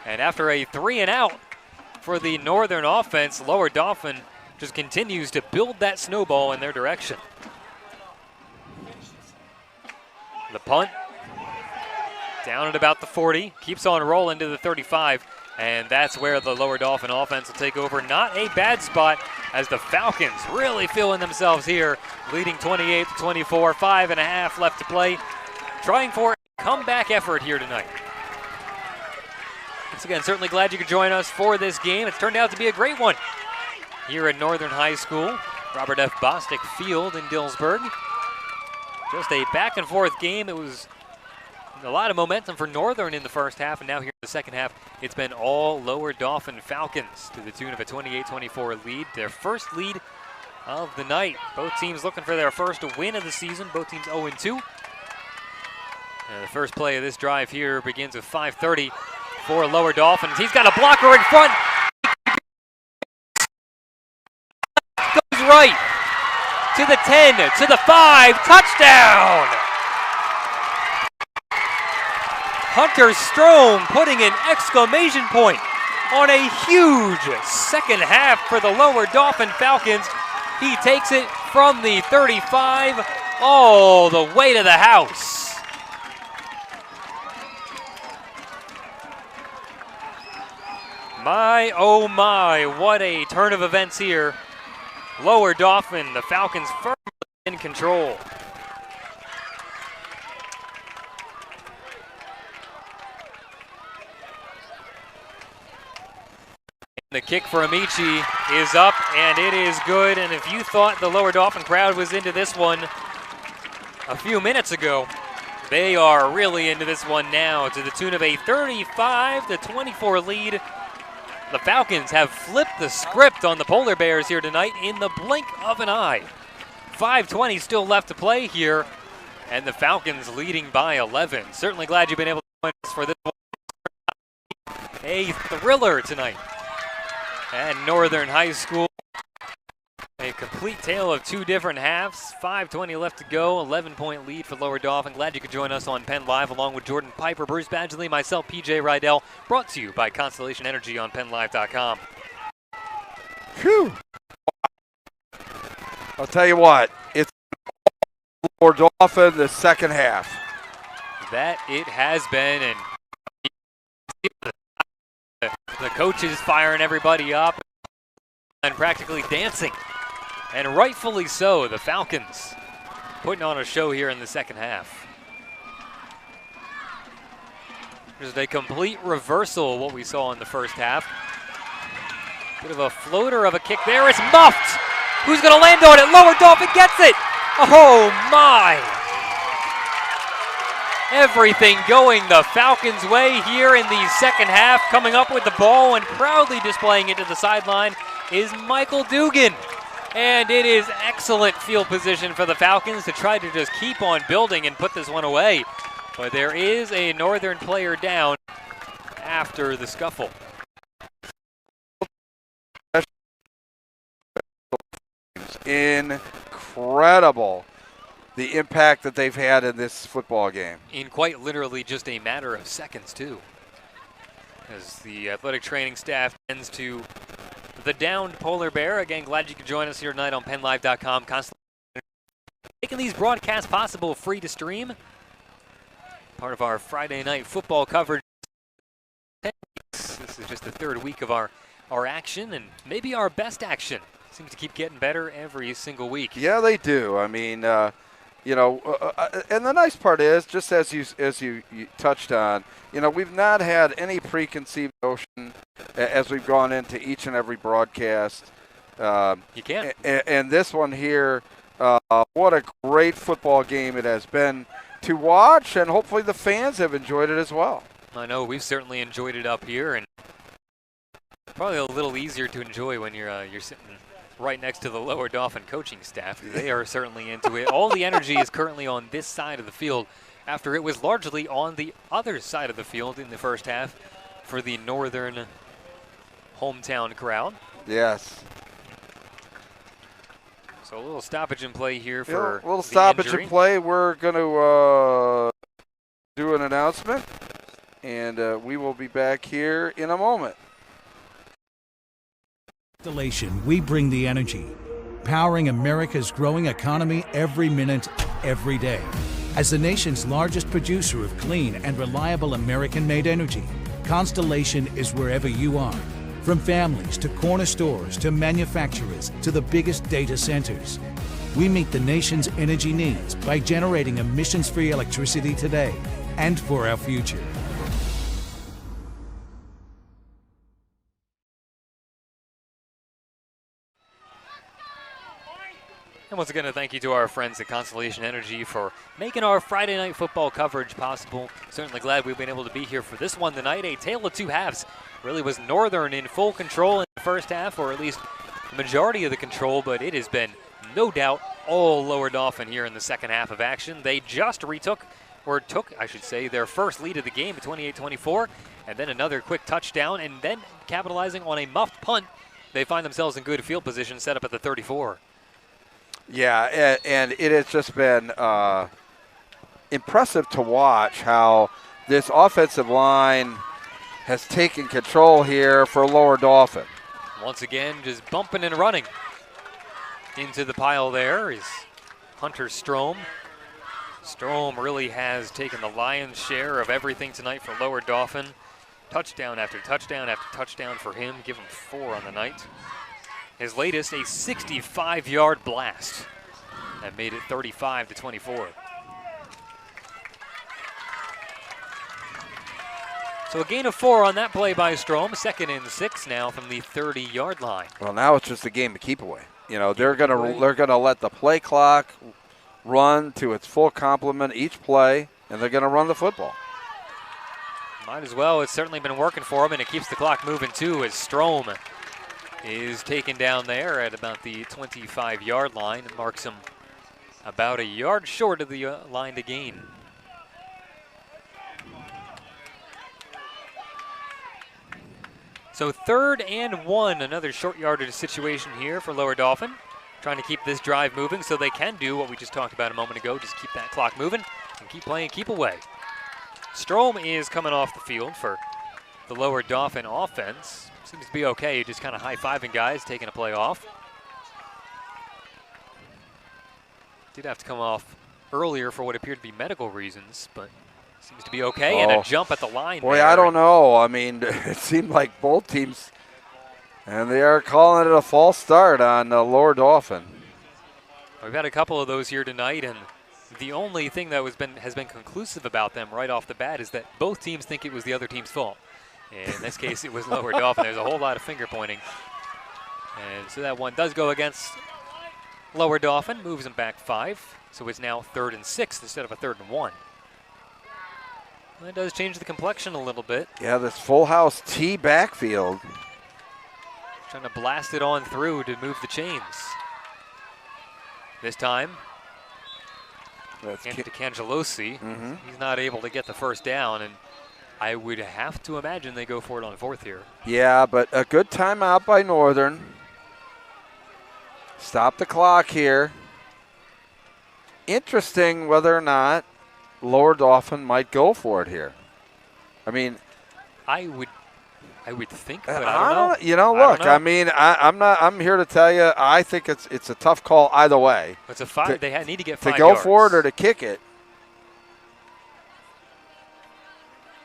And after a 3-and-out for the Northern offense, Lower Dauphin just continues to build that snowball in their direction. The punt down at about the 40, keeps on rolling to the 35, and that's where the Lower Dauphin offense will take over. Not a bad spot as the Falcons really feeling themselves here, leading 28-24, 5.5 left to play. Trying for a comeback effort here tonight. Once again, certainly glad you could join us for this game. It's turned out to be a great one here at Northern High School, Robert F. Bostic Field in Dillsburg. Just a back and forth game. It was a lot of momentum for Northern in the first half, and now here in the second half, it's been all Lower Dauphin Falcons to the tune of a 28-24 lead. Their first lead of the night. Both teams looking for their first win of the season. Both teams 0-2. And the first play of this drive here begins with 5:30 for Lower Dolphins. He's got a blocker in front. Goes right to the 10, to the 5, touchdown! Hunter Strom putting an exclamation point on a huge second half for the Lower Dauphin Falcons. He takes it from the 35 all the way to the house. My, oh my, what a turn of events here. Lower Dauphin, the Falcons firmly in control. The kick for Amici is up, and it is good. And if you thought the Lower Dauphin crowd was into this one a few minutes ago, they are really into this one now to the tune of a 35-24 lead. The Falcons have flipped the script on the Polar Bears here tonight in the blink of an eye. 5:20 still left to play here, and the Falcons leading by 11. Certainly glad you've been able to join us for this one. A thriller tonight at Northern High School. A complete tale of two different halves. 5:20 left to go, 11-point lead for Lower Dauphin. Glad you could join us on Penn Live along with Jordan Piper, Bruce Badgley, myself, PJ Rydell. Brought to you by Constellation Energy on PennLive.com. Phew. I'll tell you what, it's Lower Dauphin the second half. That it has been, and the coaches firing everybody up and practically dancing. And rightfully so, the Falcons putting on a show here in the second half. There's a complete reversal of what we saw in the first half. Bit of a floater of a kick there. It's muffed. Who's going to land on it? Lower Dauphin gets it. Oh, my. Everything going the Falcons' way here in the second half. Coming up with the ball and proudly displaying it to the sideline is Michael Dugan. And it is excellent field position for the Falcons to try to just keep on building and put this one away. But there is a Northern player down after the scuffle. Incredible the impact that they've had in this football game. In quite literally just a matter of seconds, too. As the athletic training staff tends to the downed Polar Bear. Again, glad you could join us here tonight on PennLive.com. Constantly making these broadcasts possible, free to stream. Part of our Friday night football coverage. This is just the third week of our action, and maybe our best action. Seems to keep getting better every single week. Yeah, they do. I mean, you know, and the nice part is, just as you touched on, you know, we've not had any preconceived notion as we've gone into each and every broadcast. You can't. And this one here, what a great football game it has been to watch, and hopefully the fans have enjoyed it as well. I know we've certainly enjoyed it up here, and probably a little easier to enjoy when you're sitting right next to the Lower Dauphin coaching staff. They are certainly into it. All the energy is currently on this side of the field after it was largely on the other side of the field in the first half for the Northern hometown crowd. Yes. So a little stoppage in play here for a little stoppage in play. We're going to do an announcement, and we will be back here in a moment. We bring the energy, powering America's growing economy every minute, every day. As the nation's largest producer of clean and reliable American-made energy, Constellation is wherever you are. From families to corner stores to manufacturers to the biggest data centers. We meet the nation's energy needs by generating emissions-free electricity today and for our future. And once again, a thank you to our friends at Constellation Energy for making our Friday night football coverage possible. Certainly glad we've been able to be here for this one tonight. A tale of two halves. Really was Northern in full control in the first half, or at least the majority of the control, but it has been no doubt all Lower Dauphin here in the second half of action. They just took, I should say, their first lead of the game at 28-24, and then another quick touchdown, and then capitalizing on a muffed punt, they find themselves in good field position set up at the 34. Yeah, and it has just been impressive to watch how this offensive line has taken control here for Lower Dauphin. Once again, just bumping and running. Into the pile there is Hunter Strom. Strom really has taken the lion's share of everything tonight for Lower Dauphin. Touchdown after touchdown after touchdown for him. Give him 4 on the night. His latest, a 65-yard blast that made it 35-24. So a gain of 4 on that play by Strom. 2nd and 6 now from the 30-yard line. Well, now it's just a game of keep away. You know, they're gonna let the play clock run to its full complement each play, and they're gonna run the football. Might as well. It's certainly been working for him, and it keeps the clock moving too as Strom is taken down there at about the 25-yard line. It marks him about a yard short of the line to gain. So 3rd and 1, another short yardage situation here for Lower Dauphin. Trying to keep this drive moving so they can do what we just talked about a moment ago, just keep that clock moving and keep playing, keep away. Strom is coming off the field for the Lower Dauphin offense. Seems to be okay, just kind of high-fiving guys, taking a play off. Did have to come off earlier for what appeared to be medical reasons, but seems to be okay, and a jump at the line. Boy, I don't know. I mean, it seemed like both teams, and they are calling it a false start on Lower Dauphin. We've had a couple of those here tonight, and the only thing that has been conclusive about them right off the bat is that both teams think it was the other team's fault. And in this case, it was Lower Dauphin. There's a whole lot of finger pointing. And so that one does go against Lower Dauphin, moves them back 5. So it's now 3rd and 6 instead of a 3rd and 1. That does change the complexion a little bit. Yeah, this full house T backfield. Trying to blast it on through to move the chains. This time, That's to Cangelosi. He's not able to get the first down, and I would have to imagine they go for it on 4th here. Yeah, but a good timeout by Northern. Stop the clock here. Interesting whether or not Lower Dauphin might go for it here. I mean, I would think, but I don't know. You know, look, I mean, I'm here to tell you, I think it's a tough call either way. It's a 5. They need to get 5 to go yards. for it or to kick it.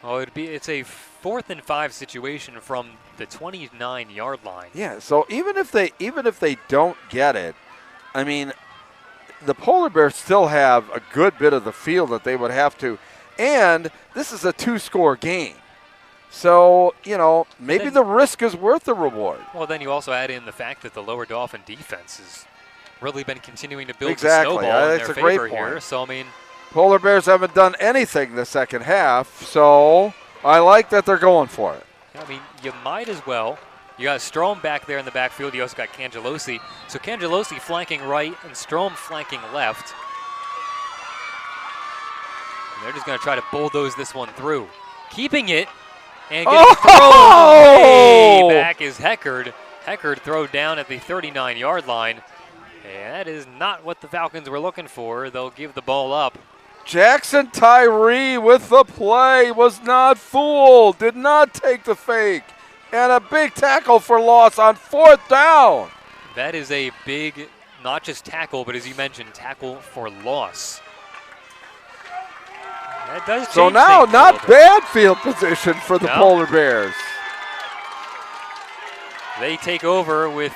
Oh, it's a 4th and 5 situation from the 29-yard line. Yeah, so even if they don't get it, I mean, the Polar Bears still have a good bit of the field that they would have to, and this is a 2-score game. So, you know, maybe the risk is worth the reward. Well, then you also add in the fact that the Lower Dauphin defense has really been continuing to build Exactly. the snowball in That's their a great favor point. here. So, I mean, Polar Bears haven't done anything the second half, so I like that they're going for it. I mean, you might as well. You got Strom back there in the backfield. You also got Cangelosi. So Cangelosi flanking right and Strom flanking left. And they're just going to try to bulldoze this one through. Keeping it and getting thrown way back is Heckard. Heckard throw down at the 39-yard line. And that is not what the Falcons were looking for. They'll give the ball up. Jackson Tyree with the play, was not fooled, did not take the fake. And a big tackle for loss on 4th down. That is a big, not just tackle, but as you mentioned, tackle for loss. That does change So now, things a not little bit. bad field position for the Polar Bears. They take over with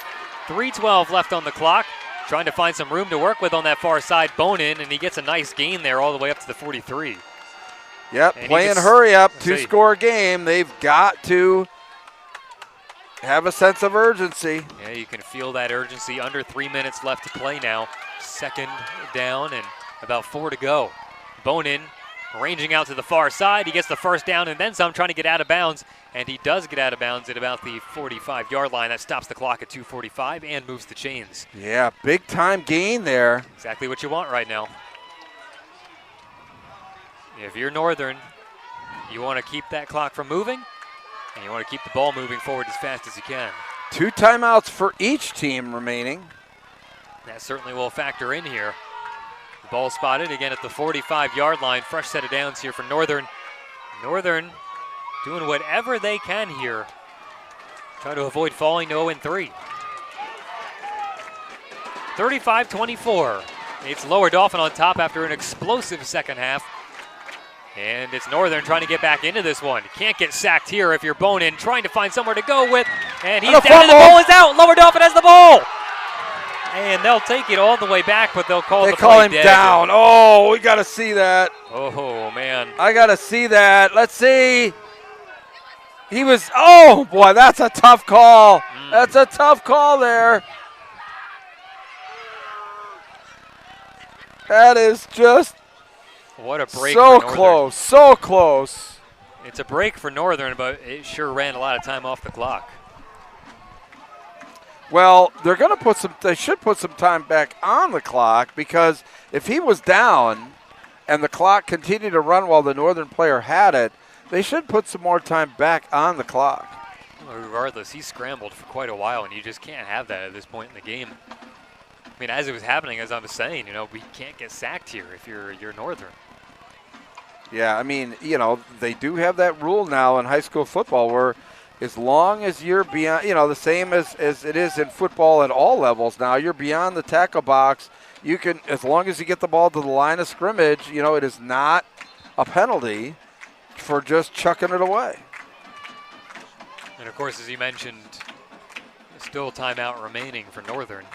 3:12 left on the clock, trying to find some room to work with on that far side. Bonin, and he gets a nice gain there all the way up to the 43. Yep, And playing hurry up, let's see. 2-score game. They've got to have a sense of urgency. Yeah, you can feel that urgency. Under 3 minutes left to play now. Second down and about 4 to go. Bonin ranging out to the far side. He gets the first down and then some, trying to get out of bounds. And he does get out of bounds at about the 45-yard line. That stops the clock at 2:45 and moves the chains. Yeah, big time gain there. Exactly what you want right now. If you're Northern, you want to keep that clock from moving, and you want to keep the ball moving forward as fast as you can. 2 timeouts for each team remaining. That certainly will factor in here. The ball spotted again at the 45-yard line. Fresh set of downs here for Northern. Northern doing whatever they can here. Try to avoid falling to 0-3. 35-24. It's Lower Dauphin on top after an explosive second half. And it's Northern trying to get back into this one. Can't get sacked here if you're Bonin, trying to find somewhere to go with. And he's down and the ball is out. Lower Dauphin has the ball. And they'll take it all the way back, but they'll call the play call him dead. down. Oh, we got to see that. Oh, man. I got to see that. Let's see. He was, oh, boy, that's a tough call. That's a tough call there. That is just What a break so for Northern. close, so close. It's a break for Northern, but it sure ran a lot of time off the clock. Well, they're going to they should put some time back on the clock, because if he was down and the clock continued to run while the Northern player had it, they should put some more time back on the clock. Well, regardless, he scrambled for quite a while, and you just can't have that at this point in the game. I mean, as it was happening, as I was saying, we can't get sacked here if you're Northern. Yeah, I mean, they do have that rule now in high school football where as long as you're beyond, the same as it is in football at all levels now, you're beyond the tackle box, you can, as long as you get the ball to the line of scrimmage, it is not a penalty for just chucking it away. And, of course, as you mentioned, still timeout remaining for Northern.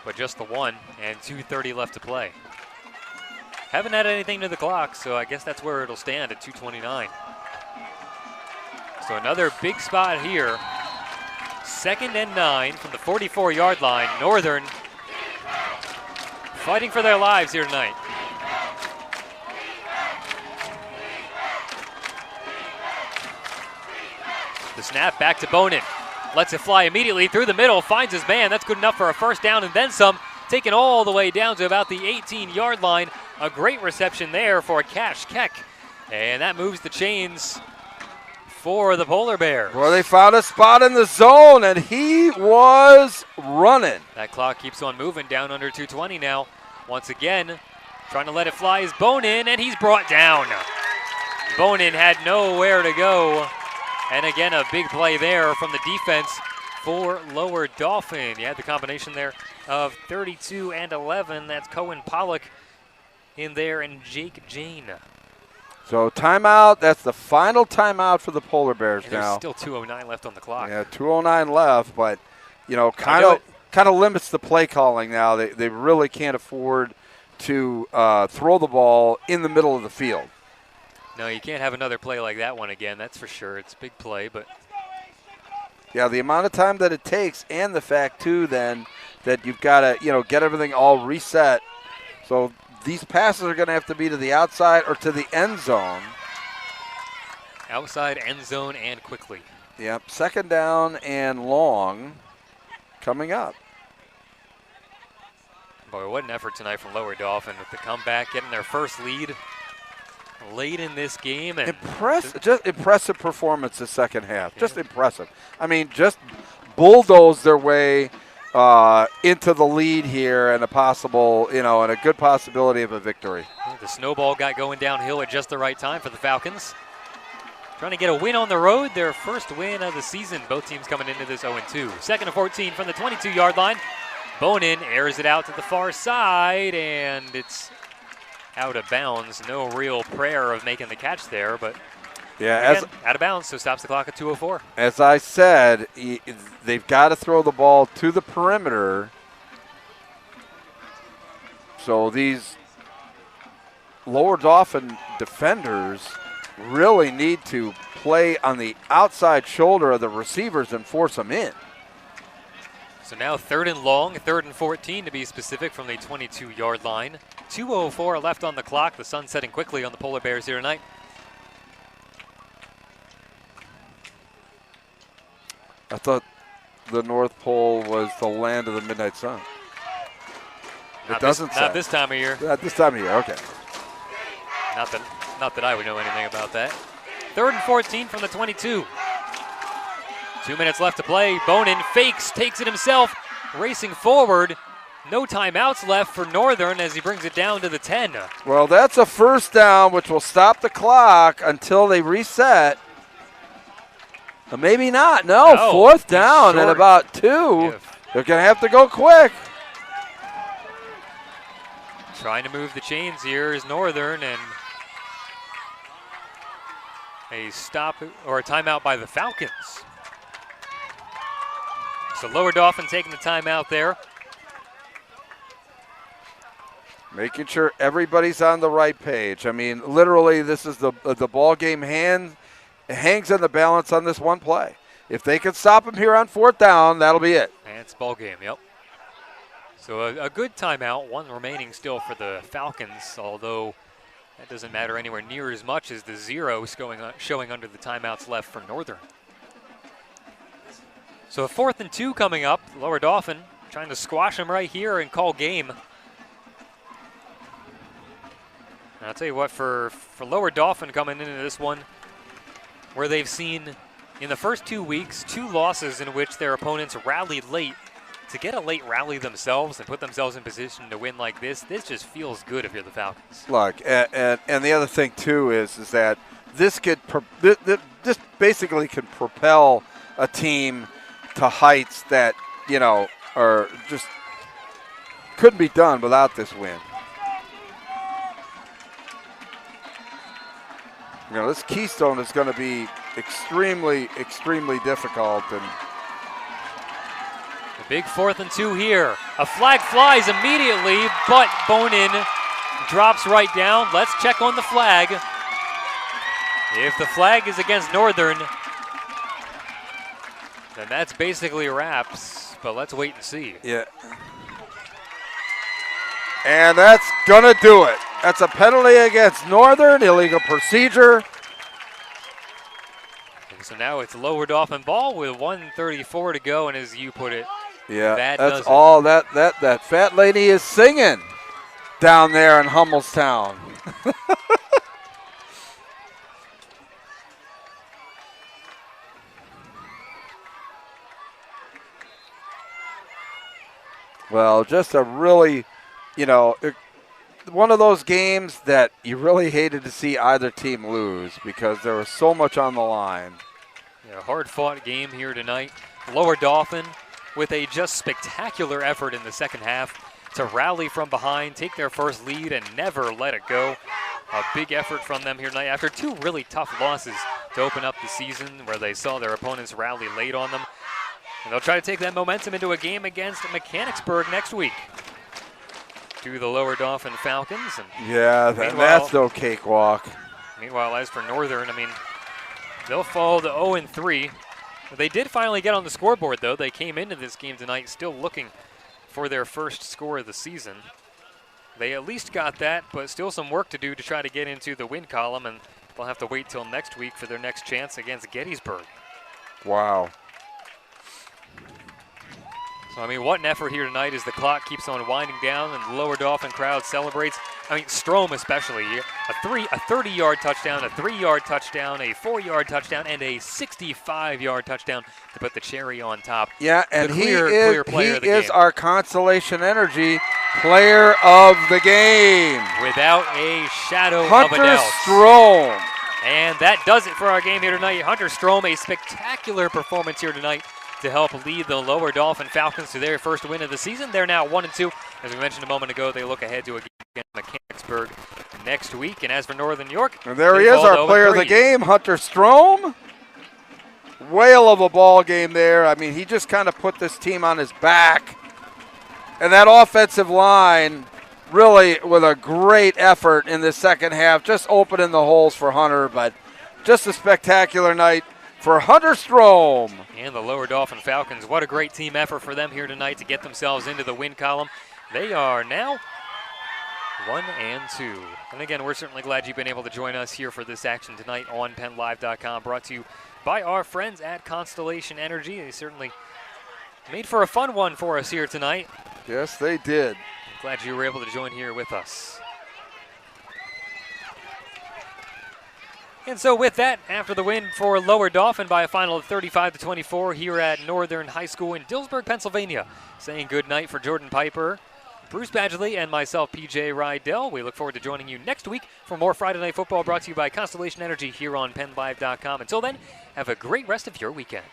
But just the one, and 2:30 left to play. Haven't added anything to the clock, so I guess that's where it'll stand at 2:29. So another big spot here. 2nd and 9 from the 44-yard line. Northern fighting for their lives here tonight. The snap back to Bonin. Lets it fly immediately through the middle, finds his man. That's good enough for a first down and then some. Taken all the way down to about the 18-yard line. A great reception there for Cash Keck. And that moves the chains for the Polar Bears. Well, they found a spot in the zone, and he was running. That clock keeps on moving down under 2:20 now. Once again, trying to let it fly is Bonin, and he's brought down. Bonin had nowhere to go. And again, a big play there from the defense for Lower Dauphin. You had the combination there of 32 and 11. That's Cohen Pollock in there and Jake Jane. So timeout, that's the final timeout for the Polar Bears And now. there's still 2:09 left on the clock. Yeah, 2:09 left, but, kind of limits the play calling now. They really can't afford to throw the ball in the middle of the field. No, you can't have another play like that one again, that's for sure. It's a big play, but Yeah, the amount of time that it takes, and the fact, too, then, that you've got to, get everything all reset. So these passes are going to have to be to the outside or to the end zone. outside end zone and quickly. Yep, 2nd down and long coming up. Boy, what an effort tonight from Lower Dauphin with the comeback, getting their first lead late in this game. And Just impressive performance the second half. Yeah. Just impressive. I mean, just bulldoze their way into the lead here and a possible, and a good possibility of a victory. The snowball got going downhill at just the right time for the Falcons. Trying to get a win on the road, their first win of the season. Both teams coming into this 0-2. 2nd and 14 from the 22-yard line. Bonin airs it out to the far side, and it's out of bounds. No real prayer of making the catch there, but yeah, again, out of bounds, so stops the clock at 2:04. As I said, they've got to throw the ball to the perimeter. So these Lower Dauphin defenders really need to play on the outside shoulder of the receivers and force them in. So So now 3rd and long, 3rd and 14 to be specific from the 22-yard line. 2:04 left on the clock. The sun setting quickly on the Polar Bears here tonight. I thought the North Pole was the land of the midnight sun. It doesn't say. Not this time of year. Not this time of year, okay. Not that I would know anything about that. 3rd and 14 from the 22. 2 minutes left to play. Bonin fakes, takes it himself, racing forward. No timeouts left for Northern as he brings it down to the 10. Well, that's a first down, which will stop the clock until they reset. Maybe not. No, 4th down and about 2. They're going to have to go quick. Trying to move the chains here is Northern, and a stop or a timeout by the Falcons. So Lower Dauphin taking the timeout there. Making sure everybody's on the right page. I mean, literally, this is the ball game hangs in the balance on this one play. If they can stop him here on 4th down, that'll be it. And it's ball game, yep. So a good timeout, one remaining still for the Falcons, although that doesn't matter anywhere near as much as the zeros showing under the timeouts left for Northern. So 4th and 2 coming up. Lower Dauphin trying to squash them right here and call game. And I'll tell you what, for Lower Dauphin coming into this one, where they've seen in the first 2 weeks 2 losses in which their opponents rallied late, to get a late rally themselves and put themselves in position to win like this just feels good if you're the Falcons. Look, and the other thing too is that this this basically can propel a team to heights that, you know, are just couldn't be done without this win. You know, this Keystone is going to be extremely, extremely difficult. And the big 4th and 2 here. A flag flies immediately, but Bonin drops right down. Let's check on the flag. If the flag is against Northern, then that's basically wraps, but let's wait and see. Yeah. And that's going to do it. That's a penalty against Northern, illegal procedure. And so now it's Lower Dauphin ball with 1:34 to go, and as you put it, yeah, that's all that fat lady is singing down there in Hummelstown. Well, just a really, you know, one of those games that you really hated to see either team lose because there was so much on the line. Yeah, hard-fought game here tonight. Lower Dauphin with a just spectacular effort in the second half to rally from behind, take their first lead, and never let it go. A big effort from them here tonight after 2 really tough losses to open up the season where they saw their opponents rally late on them. And they'll try to take that momentum into a game against Mechanicsburg next week. To the Lower Dauphin Falcons. And yeah, that's no cakewalk. Meanwhile, as for Northern, I mean, they'll fall to 0-3. They did finally get on the scoreboard, though. They came into this game tonight still looking for their first score of the season. They at least got that, but still some work to do to try to get into the win column, and they'll have to wait till next week for their next chance against Gettysburg. Wow. So, I mean, what an effort here tonight as the clock keeps on winding down and the Lower Dauphin crowd celebrates. I mean, Strom especially. A 30-yard touchdown, a 3-yard touchdown, a 4-yard touchdown, and a 65-yard touchdown to put the cherry on top. Yeah, and clear he is our Constellation Energy player of the game. Without a shadow of a Hunter doubt. Strom. And that does it for our game here tonight. Hunter Strom, a spectacular performance here tonight to help lead the Lower Dauphin Falcons to their first win of the season. They're now 1-2. As we mentioned a moment ago, they look ahead to a game against Mechanicsburg next week. And as for Northern York, and there he is, our player of the game, Hunter Strom. Whale of a ball game there. I mean, he just kind of put this team on his back. And that offensive line really with a great effort in the second half, just opening the holes for Hunter. But just a spectacular night for Hunter Strom. And the Lower Dauphin Falcons, what a great team effort for them here tonight to get themselves into the win column. They are now 1-2. And again, we're certainly glad you've been able to join us here for this action tonight on PennLive.com, brought to you by our friends at Constellation Energy. They certainly made for a fun one for us here tonight. Yes, they did. Glad you were able to join here with us. And so with that, after the win for Lower Dauphin by a final of 35-24 here at Northern High School in Dillsburg, Pennsylvania, saying good night for Jordan Piper, Bruce Badgley, and myself, PJ Rydell. We look forward to joining you next week for more Friday Night Football brought to you by Constellation Energy here on PennLive.com. Until then, have a great rest of your weekend.